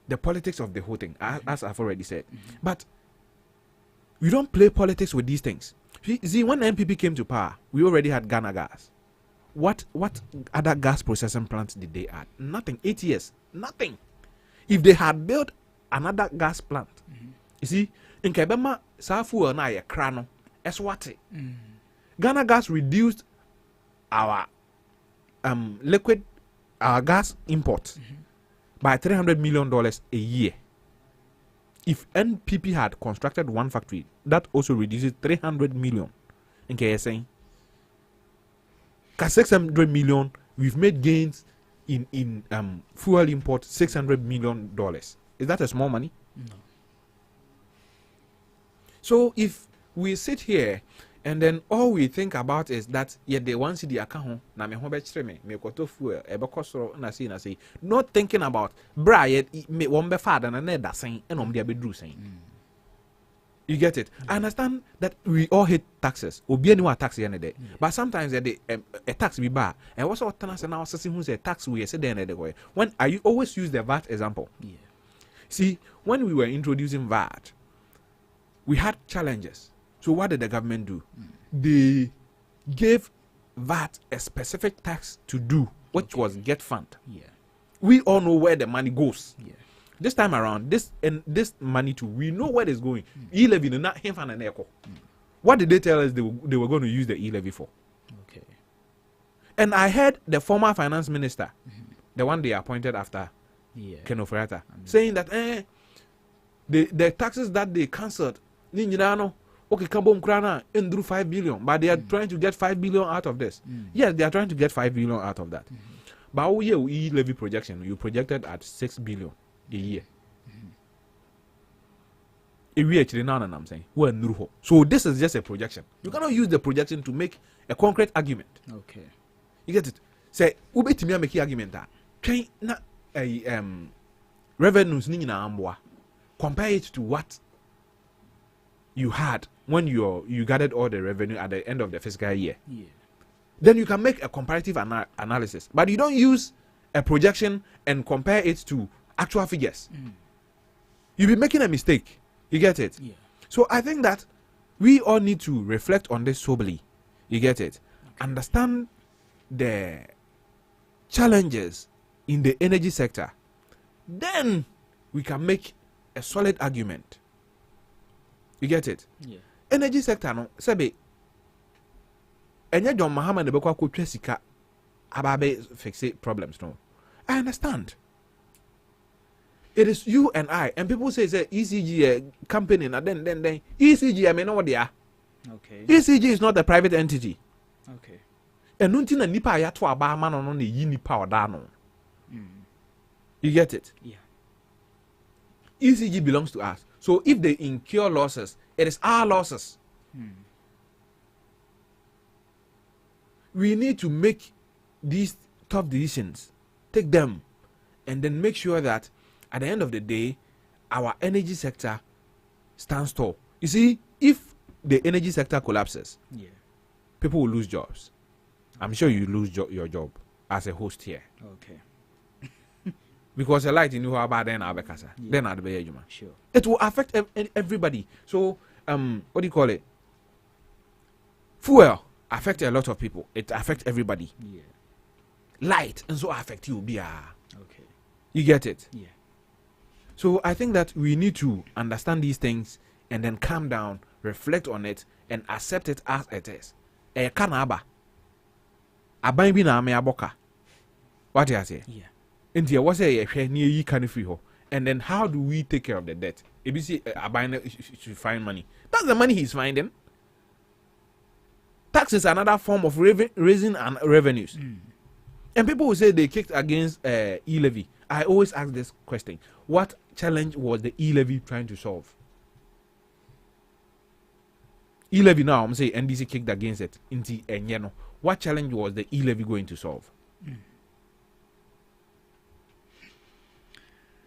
the politics of the whole thing, as I've already said. But we don't play politics with these things. See, when NPP came to power, we already had Ghana Gas. What other gas processing plants did they add? Nothing. 8 years. Nothing. If they had built another gas plant, you see, in Kebema, Safu na ye krano, eswate. Ghana Gas reduced our our gas import by $300 million a year. If NPP had constructed one factory, that also reduces 300 million in KSA. 600 million, we've made gains in fuel import, $600 million. Is that a small money? No. So if we sit here And then all we think about is that they want to see the account na me ho be kire me koto fuel e be kosoro na say not thinking about bra me won be father na da sen e no me be dru sen. You get it? I understand that we all hate taxes. Obi any wa tax here day. But sometimes a tax be bad. And what's what tenants now assessing who say tax we say there the when I always use the VAT example. Yeah. See, when we were introducing VAT, we had challenges. So what did the government do? They gave VAT a specific tax to do, which was get fund. Yeah. We all know where the money goes. Yeah. This time around, this money too, we know where it's going. E-levy, not him and an echo. What did they tell us they were going to use the e-levy for? Okay. And I heard the former finance minister, the one they appointed after Ken Oforiatta, saying that the taxes that they cancelled, okay, Kabom Krana and 5 billion, but they are trying to get 5 billion out of this. Yes, they are trying to get 5 billion out of that. But oh yeah, e-levy projection, you projected at 6 billion a year. I'm saying, so this is just a projection. You cannot use the projection to make a concrete argument. Okay. You get it? Say, ubeti me make argument that train na revenues ni na amboa. Compare it to what you had when you gathered all the revenue at the end of the fiscal year. Yeah. Then you can make a comparative analysis. But you don't use a projection and compare it to actual figures. You'll be making a mistake. You get it? Yeah. So I think that we all need to reflect on this soberly. You get it? Okay. Understand the challenges in the energy sector. Then we can make a solid argument. You get it? Yeah. Energy sector no sabe enye John Mahama ne bekwa kotwa sika ababe fix problems no. I understand. It is you and I, and people say ECG company, and then ECG, I mean, know what they are. Okay. ECG is not a private entity. Okay. And nothing a nipa ya to aba man on the yi nipa or dano. You get it? Yeah. ECG belongs to us. So if they incur losses, it is our losses. We need to make these tough decisions, take them, and then make sure that at the end of the day, our energy sector stands tall. You see, if the energy sector collapses, people will lose jobs. I'm sure you lose your job as a host here. Okay. Because a light in you about then then I'll be human. Sure. It will affect everybody. So what do you call it? Fuel affect a lot of people. It affects everybody. Yeah. Light and so affect you. Okay. You get it? Yeah. So I think that we need to understand these things and then calm down, reflect on it, and accept it as it is. Kanaba. Aban bi na me aboka. What you say? Yeah. India was a near you can free ho. And then how do we take care of the debt? ABC Aban should find money. That's the money he's finding. Tax is another form of raising revenues. And people will say they kicked against e-levy. I always ask this question. What challenge was the e-levy trying to solve? E-levy now, I'm saying NDC kicked against it. What challenge was the e-levy going to solve?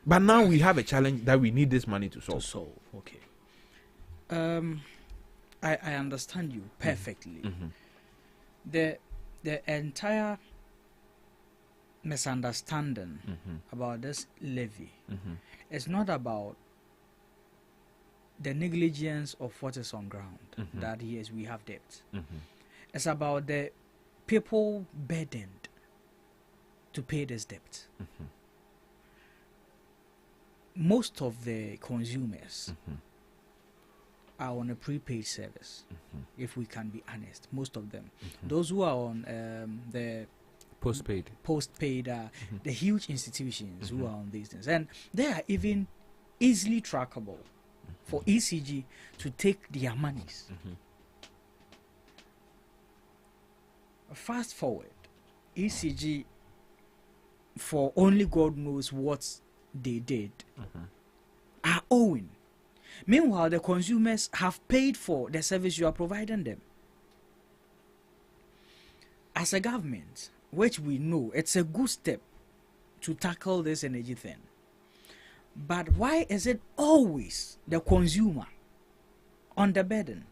But now we have a challenge that we need this money to solve. Okay. I understand you perfectly. The entire misunderstanding about this levy is not about the negligence of what is on ground, that yes, we have debt. It's about the people burdened to pay this debt. Most of the consumers are on a prepaid service, if we can be honest. Most of them. Those who are on the postpaid the huge institutions who are on these things, and they are even easily trackable for ECG to take their monies. Fast forward, ECG, for only God knows what they did, are owing. Meanwhile, the consumers have paid for the service you are providing them. as a government, which we know it's a good step to tackle this energy thing, but why is it always the consumer under burden?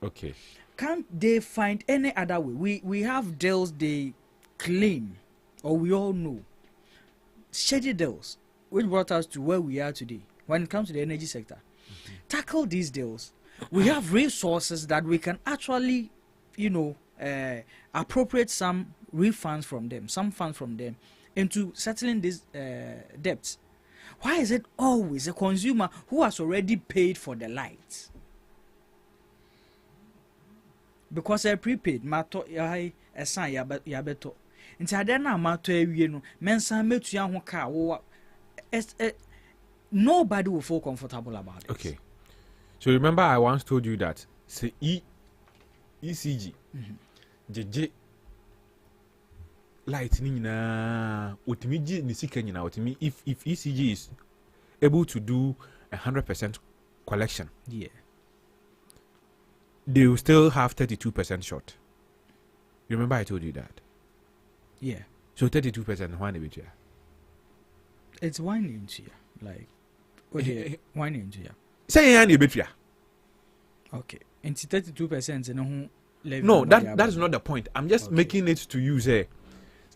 Okay. Can't they find any other way? We have deals they claim, or we all know, shady deals, which brought us to where we are today when it comes to the energy sector. Tackle these deals. We have resources that we can actually, appropriate some refunds from them, some funds from them, into settling these debts. Why is it always a consumer who has already paid for the lights? Because I prepaid, mato I assign yabeto. Inti ade na mato ewie no, mensa metua ho ka wo nobody will feel comfortable about it. Okay. So remember I once told you that say ECG JJ light ni na otimi ji ni sika nyina otimi if ECG is able to do 100% collection. Yeah. They will still have 32% short. Remember I told you that? Yeah. So 32% why bit here? It's whining into you. Like whining into you. Say any bit here. Okay. And 32% in a no, that is not the point. I'm just making it to you say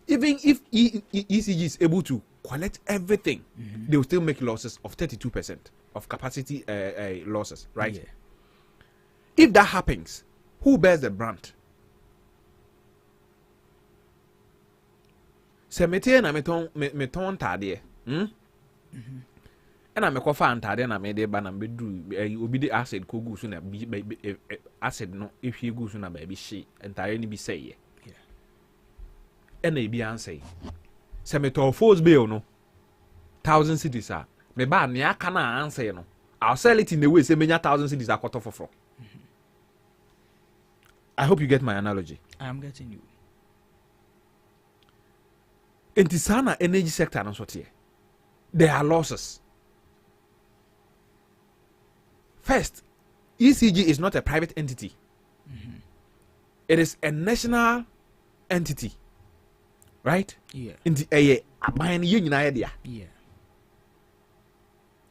even if ECG is able to collect everything, they will still make losses of 32% of capacity losses, right? Yeah. If that happens, who bears the brunt? Se mete na meton tade and I make off tade na me de ba na bedu obi de acid ko gu so na acid no if he gu so na baby she entire ni bi say ye and e bi answer se meton force bill no 1,000 cedis a me ba ne aka na answer no I'll sell it in the way say menya 1,000 cedis akoto foforo. I hope you get my analogy. I am getting you. In the sana energy sector, there are losses. First, ECG is not a private entity. It is a national entity, right? Yeah. In the yeah. Yeah.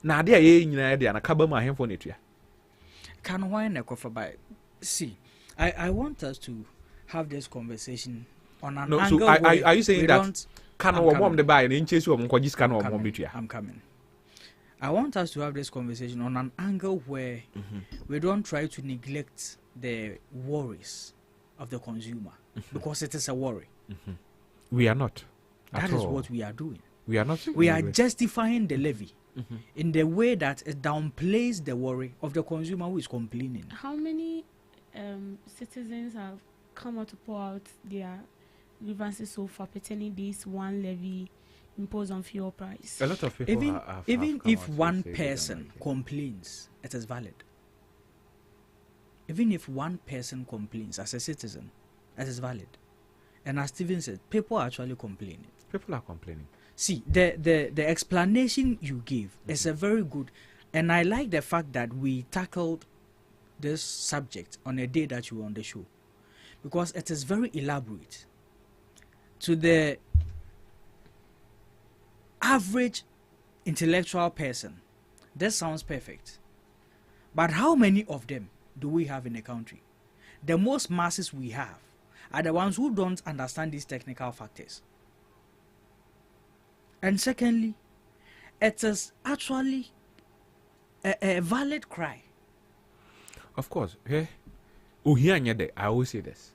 Now there na kaba ma hemfo netua. Can why na kofa by see. I want us to have this conversation on an angle. So are you saying that can we mom the buy in chase you I'm coming. I want us to have this conversation on an angle where we don't try to neglect the worries of the consumer because it is a worry. We are not. That is what we are doing. We are not. We are justifying the levy in the way that it downplays the worry of the consumer who is complaining. How many citizens have come out to pour out their grievances so far pertaining this one levy imposed on fuel price? A lot of people even if one person complains, it is valid. Even if one person complains as a citizen, it is valid. And as Stephen said, people are actually complaining. People are complaining. See, the explanation you gave is a very good, and I like the fact that we tackled this subject on a day that you were on the show, because it is very elaborate. To the average intellectual person, this sounds perfect. But how many of them do we have in the country? The most masses we have are the ones who don't understand these technical factors. And secondly, it is actually a valid cry. Of course, I always say this.